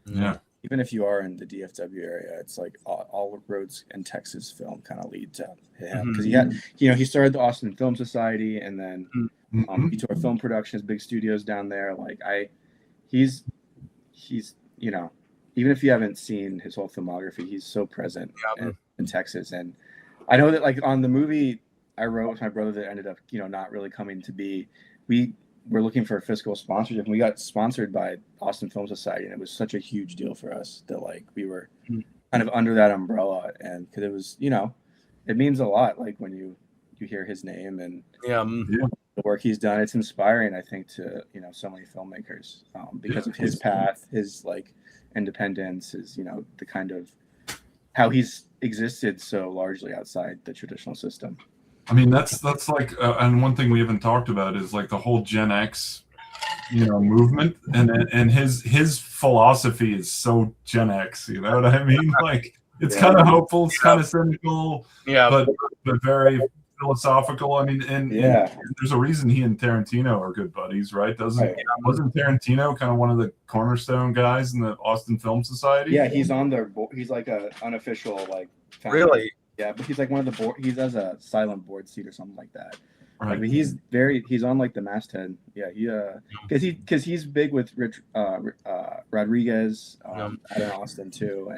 yeah, even if you are in the DFW area, it's like all roads in Texas film kind of lead to him, because he started the Austin Film Society, and then he took film productions, big studios down there. Like, he's even if you haven't seen his whole filmography, he's so present in Texas. And I know that, like, on the movie I wrote with my brother that ended up not really coming to be, we were looking for a fiscal sponsorship, and we got sponsored by Austin Film Society, and it was such a huge deal for us that, like, we were kind of under that umbrella, and because it was it means a lot, like, when you hear his name and the work he's done. It's inspiring, I think, to so many filmmakers, because of his path, his like independence, his the kind of how he's existed so largely outside the traditional system. I mean, that's like, and one thing we haven't talked about is like the whole Gen X, movement, and his philosophy is so Gen X. You know what I mean? Like, it's kind of hopeful, it's kind of cynical, but very philosophical. I mean, and there's a reason he and Tarantino are good buddies, right? Wasn't Tarantino kind of one of the cornerstone guys in the Austin Film Society? Yeah, he's on their board. He's like a unofficial, like, founder. Really? Yeah, but he's like one of the board. He has a silent board seat or something like that. Right. Like, he's on like the masthead. Yeah, because he's big with Rich Rodriguez out in Austin too,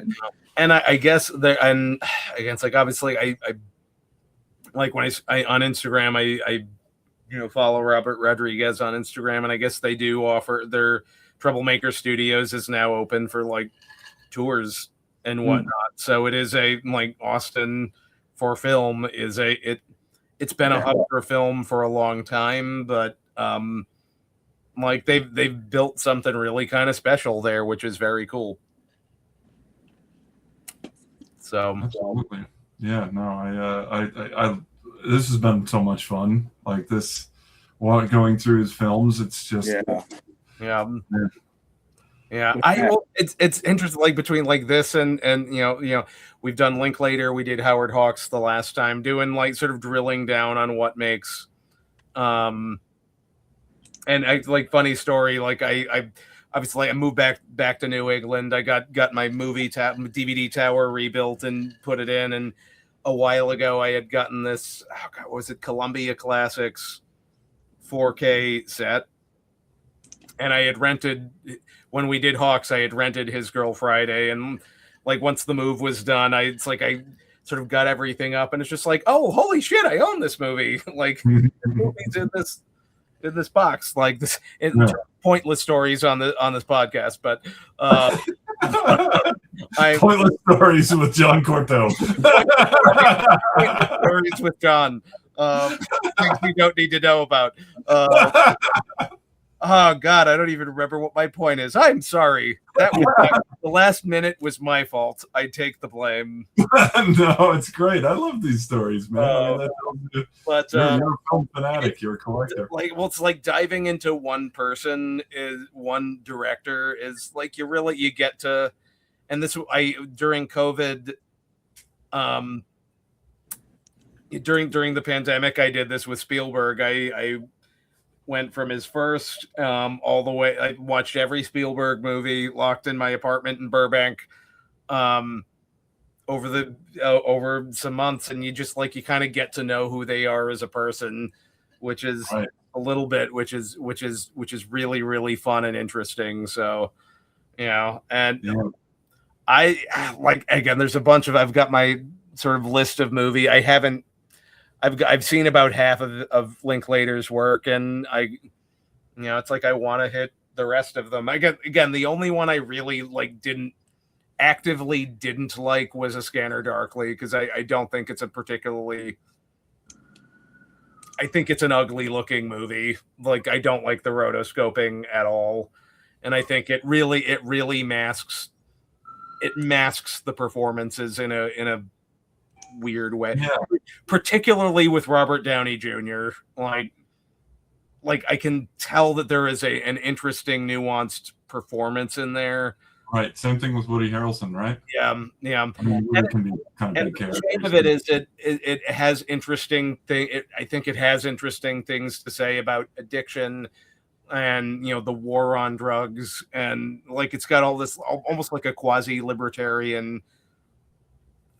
and I guess there, and again, it's like, obviously I like when I on Instagram I follow Robert Rodriguez on Instagram, and I guess they do offer their Troublemaker Studios is now open for like tours and whatnot. So it is a like Austin for film is it's been a hub for film for a long time, but like they've built something really kind of special there, which is very cool. So absolutely. Yeah, no, I this has been so much fun. Like, this, while going through his films, it's just it's interesting, like, between like this and we've done Linklater, we did Howard Hawks the last time, doing like sort of drilling down on what makes and I like, funny story, like I obviously I moved back to New England. I got my DVD tower rebuilt and put it in, and a while ago I had gotten this what was it, Columbia Classics 4K set, and I had rented, when we did Hawks, I had rented his Girl Friday, and like once the move was done, I sort of got everything up, and it's just like, oh, holy shit, I own this movie. Like, the movie's in this box, like this. Pointless stories on this podcast, but pointless stories with John Corto. Stories with John. Things we don't need to know about. Oh God, I don't even remember what my point is. I'm sorry. That was the last minute was my fault. I take the blame. No, it's great. I love these stories, man. I mean, But you're a film fanatic. You're a collector. Like, well, it's like diving into one person is one director is like you get to, and this during COVID, during the pandemic, I did this with Spielberg. I went from his first all the way. I watched every Spielberg movie, locked in my apartment in Burbank, over some months, and you kind of get to know who they are as a person, which is Right. a little bit, which is really, really fun and interesting. So, and I like, again, there's a bunch of, I've got my sort of list of movie. I've seen about half of Linklater's work, and it's like I want to hit the rest of them. Again, the only one I really actively didn't like was A Scanner Darkly, because I don't think it's I think it's an ugly looking movie. Like, I don't like the rotoscoping at all, and I think it really masks the performances in a weird way. Yeah. Particularly with Robert Downey Jr. Like I can tell that there is an interesting, nuanced performance in there. Right. Same thing with Woody Harrelson, right? Yeah. I mean, Woody can be kind of big character. The shame of it is it has interesting I think it has interesting things to say about addiction and the war on drugs, and like it's got all this almost like a quasi-libertarian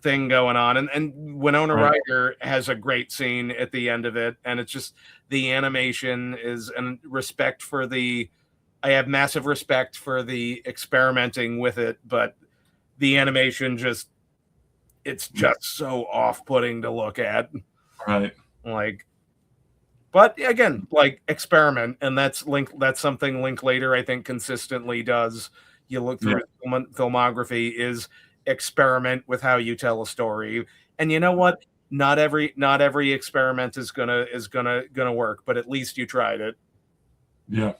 thing going on, and Winona Ryder has a great scene at the end of it, and it's just the animation is, and respect for I have massive respect for the experimenting with it, but the animation it's just so off-putting to look at. Right. Like, but again, like, experiment, and that's something Linklater, I think, consistently does. You look through his filmography, is experiment with how you tell a story, and you know what? Not every experiment is gonna work, but at least you tried it. Yeah.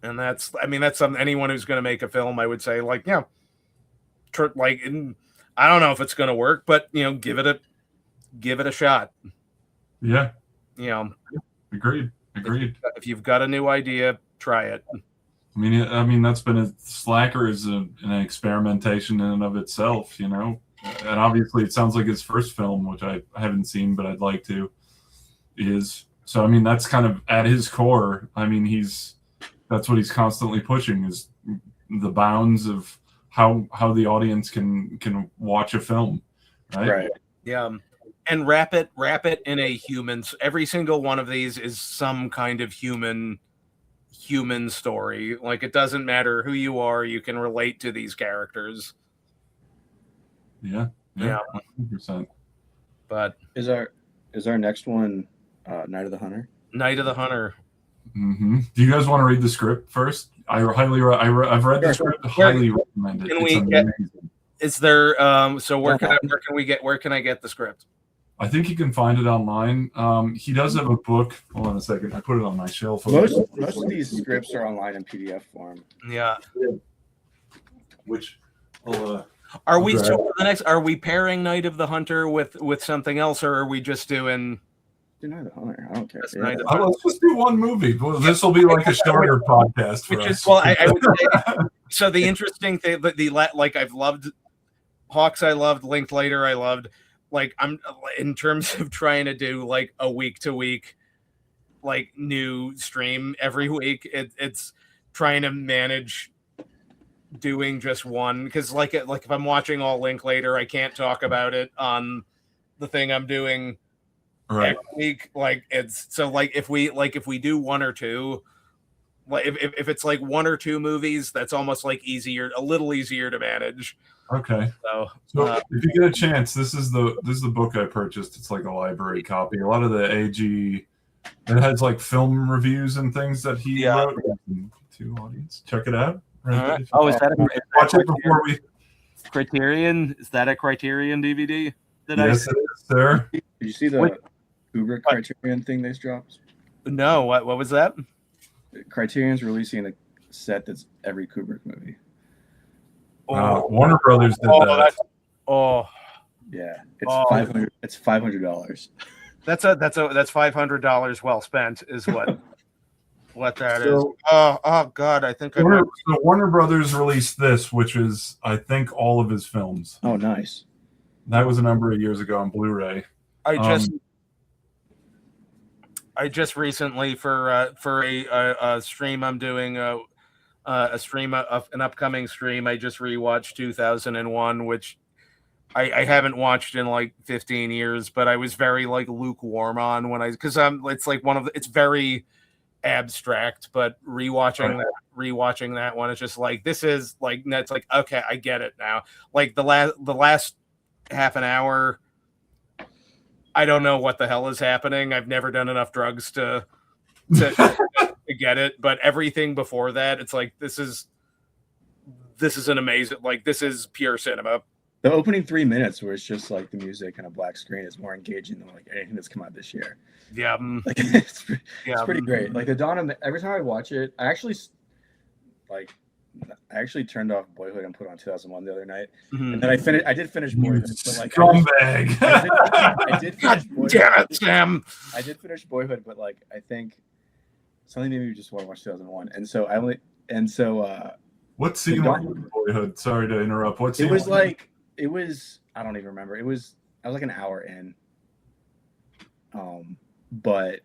And that's something anyone who's going to make a film, I would say, like, I don't know if it's going to work, but give it a shot. Yeah. Agreed. If you've got a new idea, try it. I mean, that's been Slacker is an experimentation in and of itself, and obviously it sounds like his first film, which I haven't seen, but I'd like to, is. So, I mean, that's kind of at his core. I mean, that's what he's constantly pushing, is the bounds of how the audience can watch a film, right? Right. Yeah. And wrap it in a human. Every single one of these is some kind of human story. Like, it doesn't matter who you are, you can relate to these characters. Yeah. 100%. But is our next one Night of the Hunter? Night of the Hunter. Mm-hmm. Do you guys want to read the script first? I've read the script. Highly recommend it. It's amazing. Is there so where can I get the script? I think you can find it online. He does have a book. Hold on a second. I put it on my shelf. Most of these scripts are online in PDF form. Yeah. Which are we are we pairing Night of the Hunter with something else, or are we just doing Night of the Hunter? I don't care. Let's just do one movie. Well, this will be like a starter podcast for us. I would say, so the interesting thing, like, I've loved Hawks, I loved Linklater, I loved, like, I'm in terms of trying to do like a week to week, like, new stream every week. It's trying to manage doing just one, because like if I'm watching all Linklater, I can't talk about it on the thing I'm doing every week. Like, it's so, like, if we do one or two, like, if it's like one or two movies, that's almost like a little easier to manage. Okay. So if you get a chance, this is the book I purchased. It's like a library copy. A lot of the AG, it has like film reviews and things that he wrote to audience. Check it out. Right. Oh, is that watch it before we Criterion? Is that a Criterion DVD? Yes, it is, sir. Did you see the Kubrick Criterion thing they dropped? No, what was that? Criterion's releasing a set that's every Kubrick movie. Warner Brothers did that. Yeah, it's $500. It's $500. That's $500 well spent, is what that is. Oh God, I think Warner Brothers released this, which is I think all of his films. Oh, nice. That was a number of years ago on Blu-ray. I just recently for a stream I'm doing a stream of an upcoming stream. I just rewatched 2001, which I haven't watched in like 15 years, but I was very like lukewarm on when because it's like it's very abstract, but rewatching that one, it's just like this is like it's like okay, I get it now. Like the last half an hour, I don't know what the hell is happening. I've never done enough drugs to get it, but everything before that, it's like this is an amazing, like this is pure cinema. The opening 3 minutes where it's just like the music and a black screen is more engaging than like anything that's come out this year. Yeah, like it's pretty great. Like the Dawn of every time I watch it, I actually turned off Boyhood and put on 2001 the other night, and then I did finish Boyhood. But like scumbag. I did finish Boyhood. Damn it, Sam. I did finish Boyhood, but like I think something made me just want to watch 2001, and so what scene was Boyhood? Sorry to interrupt. What scene? It was I don't even remember. I was like an hour in. But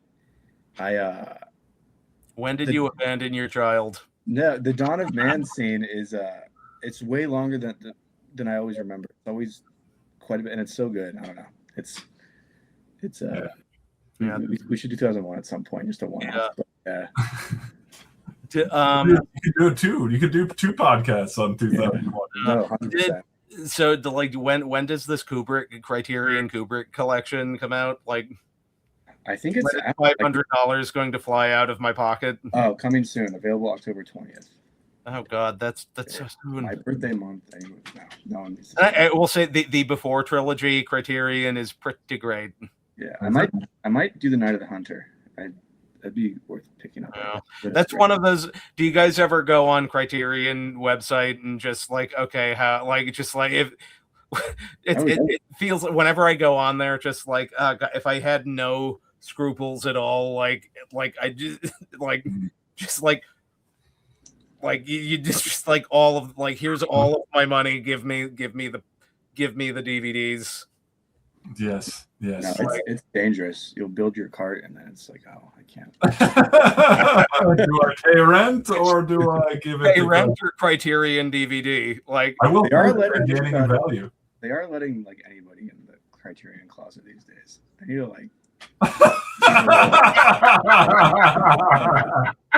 when did you abandon your child? No, the Dawn of Man scene is it's way longer than I always remember. It's always quite a bit, and it's so good. I don't know. We should do 2001 at some point, just a one-off. Yeah. You could do it too. You could do 2 podcasts on 2001. No, 100%. So, when does this Criterion Kubrick collection come out? Like, I think it's $500 going to fly out of my pocket. Oh, coming soon. Available October 20th. Oh God, that's so soon. My birthday month. No, I will say the Before trilogy Criterion is pretty great. Yeah, I might do the Night of the Hunter. That'd be worth picking up. That's one of those. Do you guys ever go on Criterion website and just like, okay, how, like, just like if it feels whenever I go on there, just like if I had no scruples at all, like I just like you just like all of like here's all of my money, give me the DVDs. Yes. No, it's dangerous. You'll build your cart and then it's like, oh, I can't. Do I pay rent or do I give it? Pay rent or Criterion DVD? Like I will. They are letting value. They are letting like anybody in the Criterion closet these days. They need to like.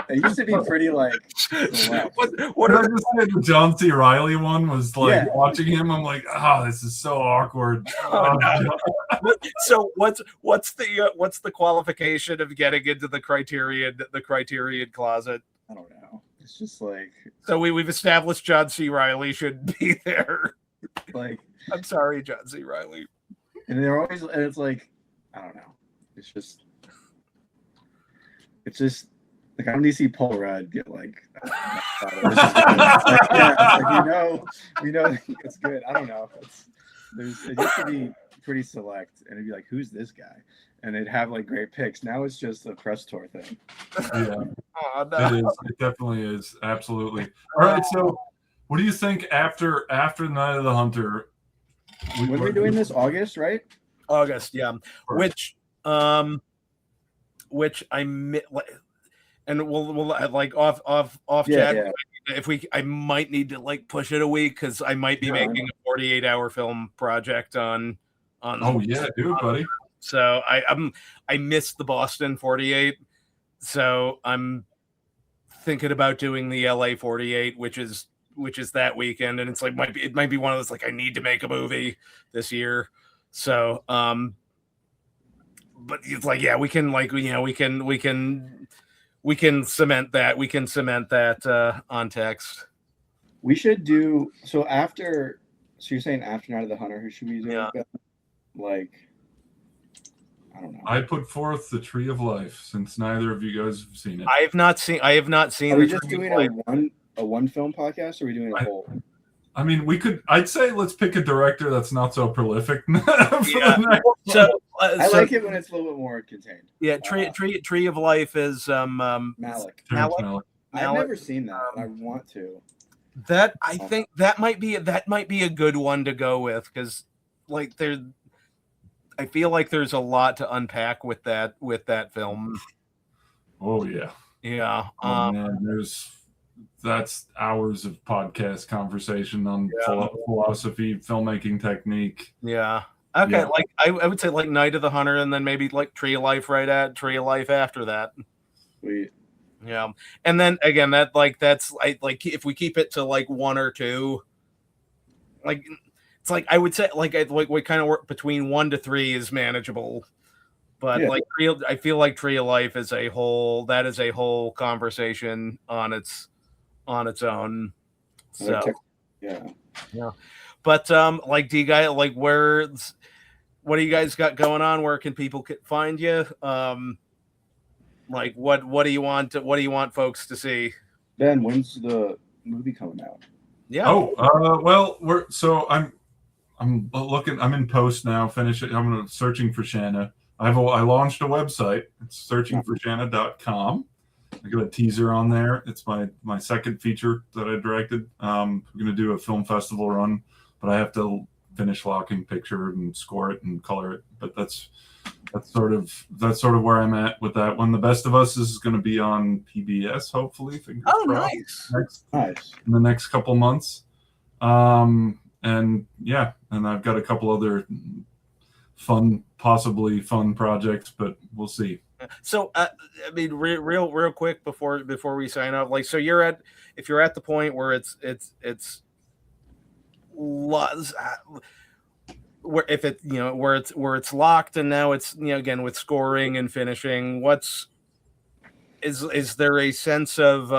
It used to be pretty like. What I just said, the John C. Reilly one was like watching him. I'm like, this is so awkward. So what's the qualification of getting into the Criterion closet? I don't know. It's just like. So we've established John C. Reilly should be there. Like, I'm sorry, John C. Reilly. And they're always, and it's like, I don't know. It's just like I don't need to see Paul Rudd get like, we know it's good. I don't know. It used to be pretty select, and it'd be like, who's this guy? And they'd have like great picks. Now it's just a press tour thing. Yeah, it definitely is. Absolutely. All right, so what do you think after Night of the Hunter? When are we doing this? August, right? August, yeah. Which I and we'll like off chat. Yeah. If I might need to like push it a week because I might be making a 48-hour film project on. Oh yeah, do it, buddy. So I missed the Boston 48, so I'm thinking about doing the LA 48, which is that weekend, and it's like it might be one of those like I need to make a movie this year. So but it's like we can cement that on text. We should do so you're saying after Night of the Hunter, who should we do? Yeah. Like I don't know. I put forth The Tree of Life since neither of you guys have seen it. I have not seen Are we The just Tree of doing Life. a one film podcast, or are we doing a whole? I mean, I'd say let's pick a director that's not so prolific. For Yeah. the next So I like it when it's a little bit more contained. Yeah, Tree of Life is Malik. Malik. I've never seen that, and I want to. That I think that might be a good one to go with, because like I feel like there's a lot to unpack with that film. Oh yeah. Yeah. Man, that's hours of podcast conversation on philosophy, filmmaking technique. Yeah. Okay, Yeah. like I would say like Night of the Hunter, and then maybe like Tree of Life after that. Sweet. Yeah. And then again, that's if we keep it to like one or two, like it's like I would say like we kind of work between 1 to 3 is manageable. But Yeah. I feel like Tree of Life is a whole conversation on its own. So yeah. But like, do you guys like what do you guys got going on? Where can people find you? Like what do you want folks to see? Ben, when's the movie coming out? Yeah. Well, I'm looking. I'm in post now. I'm searching for Shanna. I launched a website. It's searchingforshanna.com. I got a teaser on there. It's my second feature that I directed. I'm going to do a film festival run, but I have to finish locking picture and score it and color it. But that's sort of where I'm at with that one. The Best of Us is going to be on PBS, hopefully. Nice. In the next couple months. And I've got a couple other possibly fun projects, but we'll see. So I mean, real quick before we sign off, like, so if you're at the point where it's where if it where it's locked, and now it's again with scoring and finishing, is there a sense of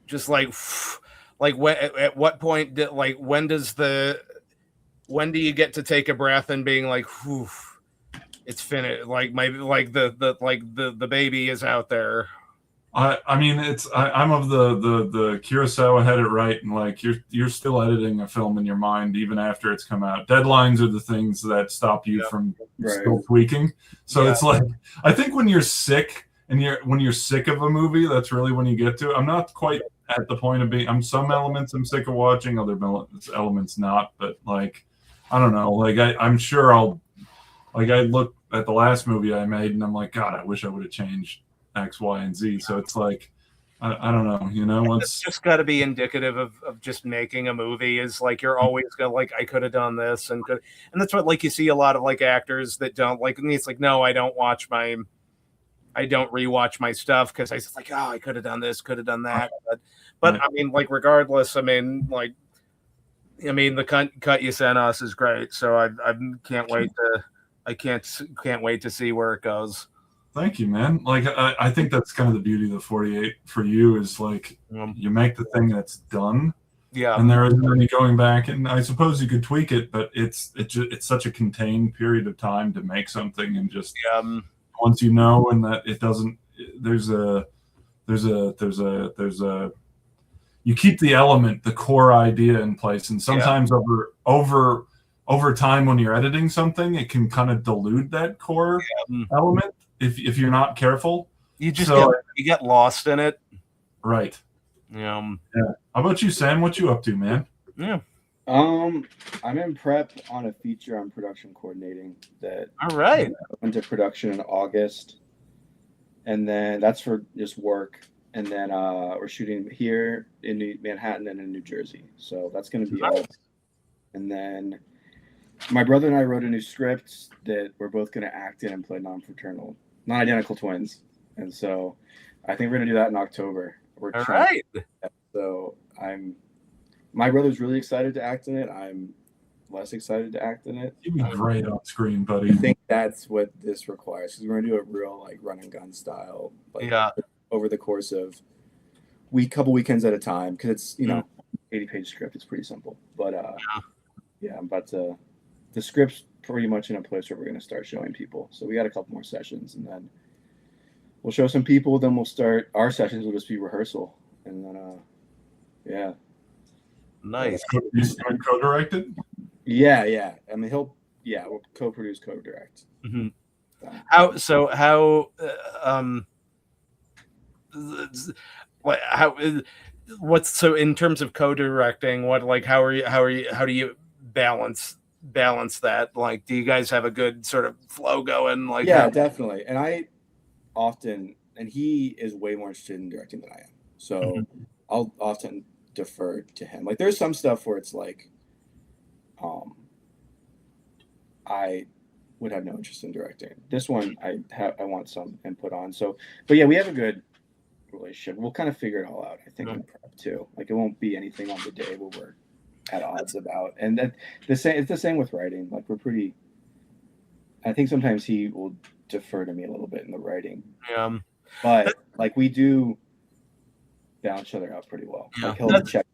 just like at what point when do you get to take a breath and being like, whew, it's finished, like the baby is out there? I mean, I'm of the Kurosawa had it right, and like you're still editing a film in your mind even after it's come out. Deadlines are the things that stop you from still tweaking. So it's like, I think when you're sick when you're sick of a movie, that's really when you get to it. I'm not quite at the point of being. Some elements I'm sick of watching, other elements not. But like, I don't know. Like I'm sure I look at the last movie I made, and I'm like, God, I wish I would have changed X, Y, and Z. So it's like, I don't know, it's just got to be indicative of just making a movie. Is like you're always gonna like, I could have done this, and that's what, like, you see a lot of like actors that don't like. And it's like, no, I don't rewatch my stuff because I was like, oh, I could have done this, could have done that. But I mean, like, regardless, I mean, the cut you sent us is great. So I can't wait to see where it goes. Thank you, man. Like, I think that's kind of the beauty of the 48 for you is like, you make the thing that's done. Yeah. And there isn't any going back. And I suppose you could tweak it, but it's such a contained period of time to make something, and just once and that it doesn't, you keep the element, the core idea in place. And sometimes over time, when you're editing something, it can kind of dilute that core element if you're not careful. You just get lost in it. Right. Yeah. How about you, Sam? What you up to, man? Yeah. I'm in prep on a feature I'm production coordinating that went to production in August, and then that's for just work, and then we're shooting here in Manhattan and in New Jersey, so that's going to be all. And then my brother and I wrote a new script that we're both going to act in and play non-identical twins, and so I think we're going to do that in October. So my brother's really excited to act in it. I'm less excited to act in it. You'd be great on screen, buddy. I think that's what this requires, because we're going to do a real like run and gun style, over the course of couple weekends at a time, because it's 80-page script. It's pretty simple, but I'm about to the script's pretty much in a place where we're going to start showing people. So we got a couple more sessions, and then we'll show some people. Then we'll start our sessions. Will just be rehearsal, and then yeah. Nice. You start co-directed? Yeah. I mean, we'll co-produce, co-direct. Mm-hmm. What's so in terms of co-directing, how do you balance that? Like, do you guys have a good sort of flow going? Like, yeah, definitely. And he is way more interested in directing than I am. So I'll often defer to him. Like, there's some stuff where it's like, I would have no interest in directing. This one I want some input on. So, but yeah, we have a good relationship. We'll kind of figure it all out, I think, in prep too. Like, it won't be anything on the day where we're at odds about. And that it's the same with writing. Like, we're pretty. I think sometimes he will defer to me a little bit in the writing. Yeah. But like, we do balance each other out pretty well. Yeah. Like, he'll check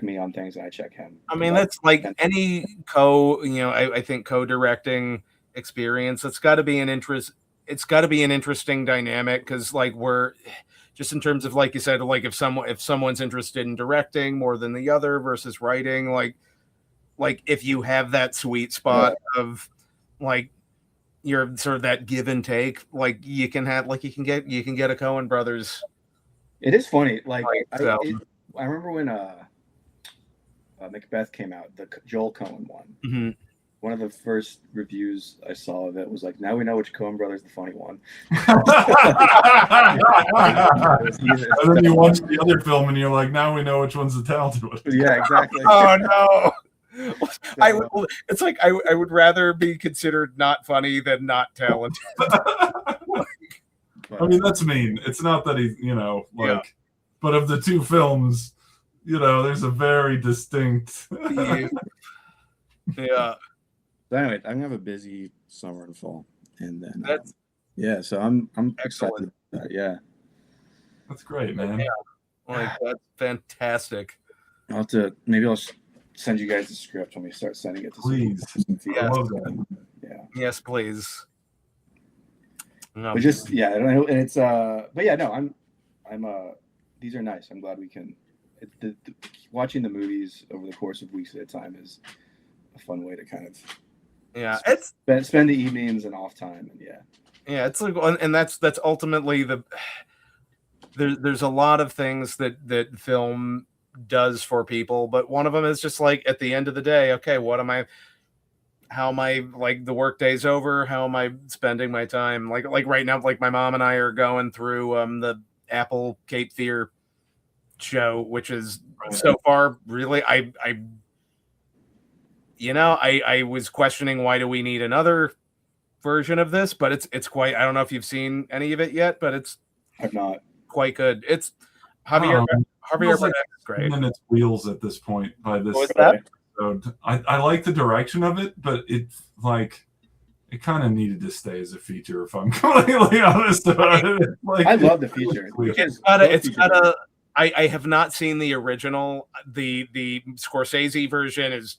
me on things and I check him. I mean, that's like any I think co-directing experience. It's got to be an interesting dynamic, because like, we're just in terms of, like you said, like if someone's interested in directing more than the other versus writing, like if you have that sweet spot of like you're sort of that give and take, like you can get a Coen brothers. It is funny. Like I remember when Macbeth came out, the Joel Coen one. Mm-hmm. One of the first reviews I saw of it was like, now we know which Coen brother's the funny one. And then you watch the other film and you're like, now we know which one's the talented one. Yeah, exactly. Oh no. I would rather be considered not funny than not talented. I mean, that's mean. It's not that he, but of the two films, there's a very distinct. Yeah. But anyway, I'm gonna have a busy summer and fall, and then so I'm excited about that. Yeah, that's great, man. Yeah. Like, that's fantastic. I'll send you guys the script when we start sending it to please. Yes. Yeah. Yes, please. No. But just I don't know, and it's but yeah, no, I'm these are nice. I'm glad we can. Watching the movies over the course of weeks at a time is a fun way to kind of spend the evenings and off time, and it's like, and that's ultimately there's a lot of things that film does for people, but one of them is just like, at the end of the day, okay, how am I, like, the work day's over, how am I spending my time? Like right now, like my mom and I are going through the Apple Cape Fear show, which is so far really, I was questioning, why do we need another version of this? But it's quite, I don't know if you've seen any of it yet, but I've not. Quite good. It's Javier Bardem is great. And its wheels at this point by this episode. I like the direction of it, but it's like, it kind of needed to stay as a feature, if I'm completely honest about it. Like, I love the feature. I have not seen the original. The Scorsese version is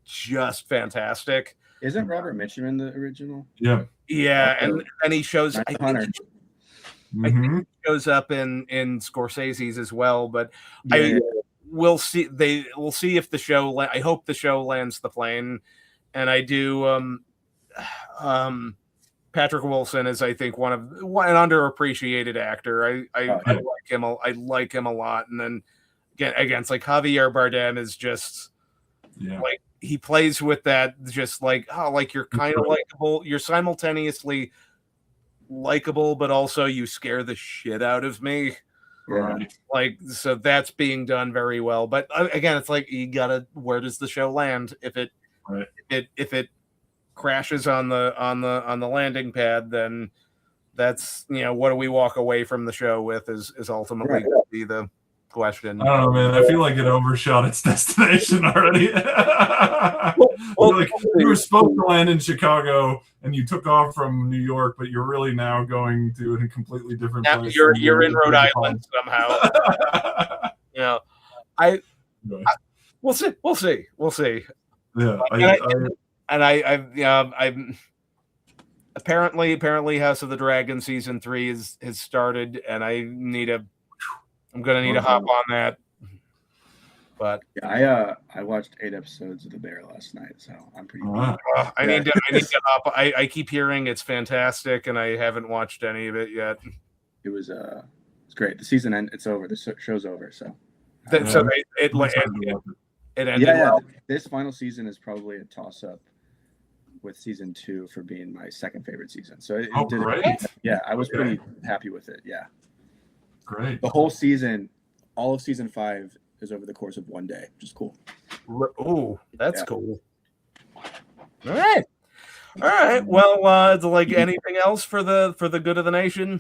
just fantastic. Isn't Robert Mitchum in the original? Yeah. Yeah, and he shows. I think he shows up in Scorsese's as well, but we'll see. We'll see if the show. I hope the show lands the plane, and I do. Patrick Wilson is, I think, an underappreciated actor. I like him. I like him a lot. And then again, it's like Javier Bardem is just like, he plays with that, just like, like you're kind of likable. You're simultaneously likable, but also you scare the shit out of me. Right. Like, so that's being done very well. But again, it's like, you gotta, where does the show land? If it crashes on the landing pad, then that's, what do we walk away from the show with is ultimately going to be the question. I don't know, man. I feel like it overshot its destination already. You were supposed to land in Chicago and you took off from New York, but you're really now going to a completely different place. You're in Rhode Island somehow. We'll see. Yeah, I'm apparently House of the Dragon season 3 has started, and I'm gonna need to hop on that. But yeah, I watched 8 episodes of The Bear last night, so I'm pretty. I need to hop. I keep hearing it's fantastic, and I haven't watched any of it yet. It was it's great. The season it's over. The show's over. So it ended. Yeah, well. This final season is probably a toss up with season 2 for being my second favorite season. So it did great. Yeah, I was pretty happy with it. Yeah, great. The whole season, all of season 5 is over the course of one day, which is cool. Oh, that's cool. All right. Well, it's like anything else for the good of the nation?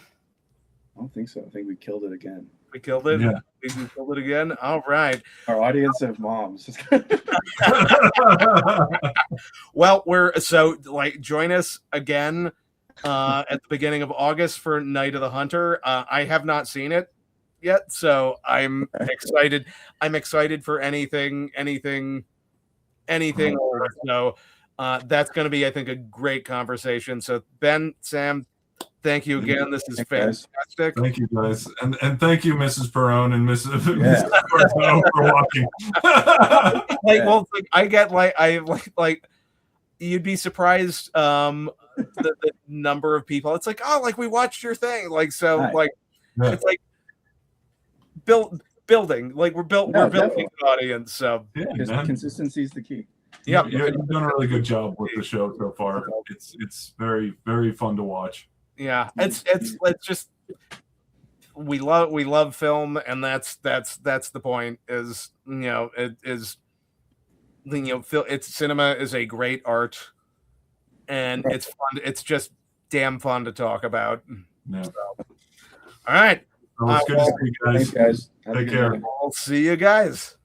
I don't think so. I think we killed it again. We killed it. Yeah. We killed it again. All right. Our audience of moms. Well, join us again at the beginning of August for Night of the Hunter. I have not seen it yet, so I'm excited. I'm excited for anything. So that's going to be, I think, a great conversation. So Ben, Sam, thank you again. This is fantastic. Thank you, guys, and thank you, Mrs. Perone and Mrs. Perone for watching. I get you'd be surprised the number of people. It's like, oh, we watched your thing. It's like building. We're building an audience. So consistency is the key. Yeah, you've done a really good job with the show so far. It's very, very fun to watch. Yeah, it's just we love film, and that's the point. Is cinema is a great art, and it's fun. It's just damn fun to talk about. Yeah. So, all right. Well, it's good to see you guys. Thanks, guys. Take care. I'll see you guys.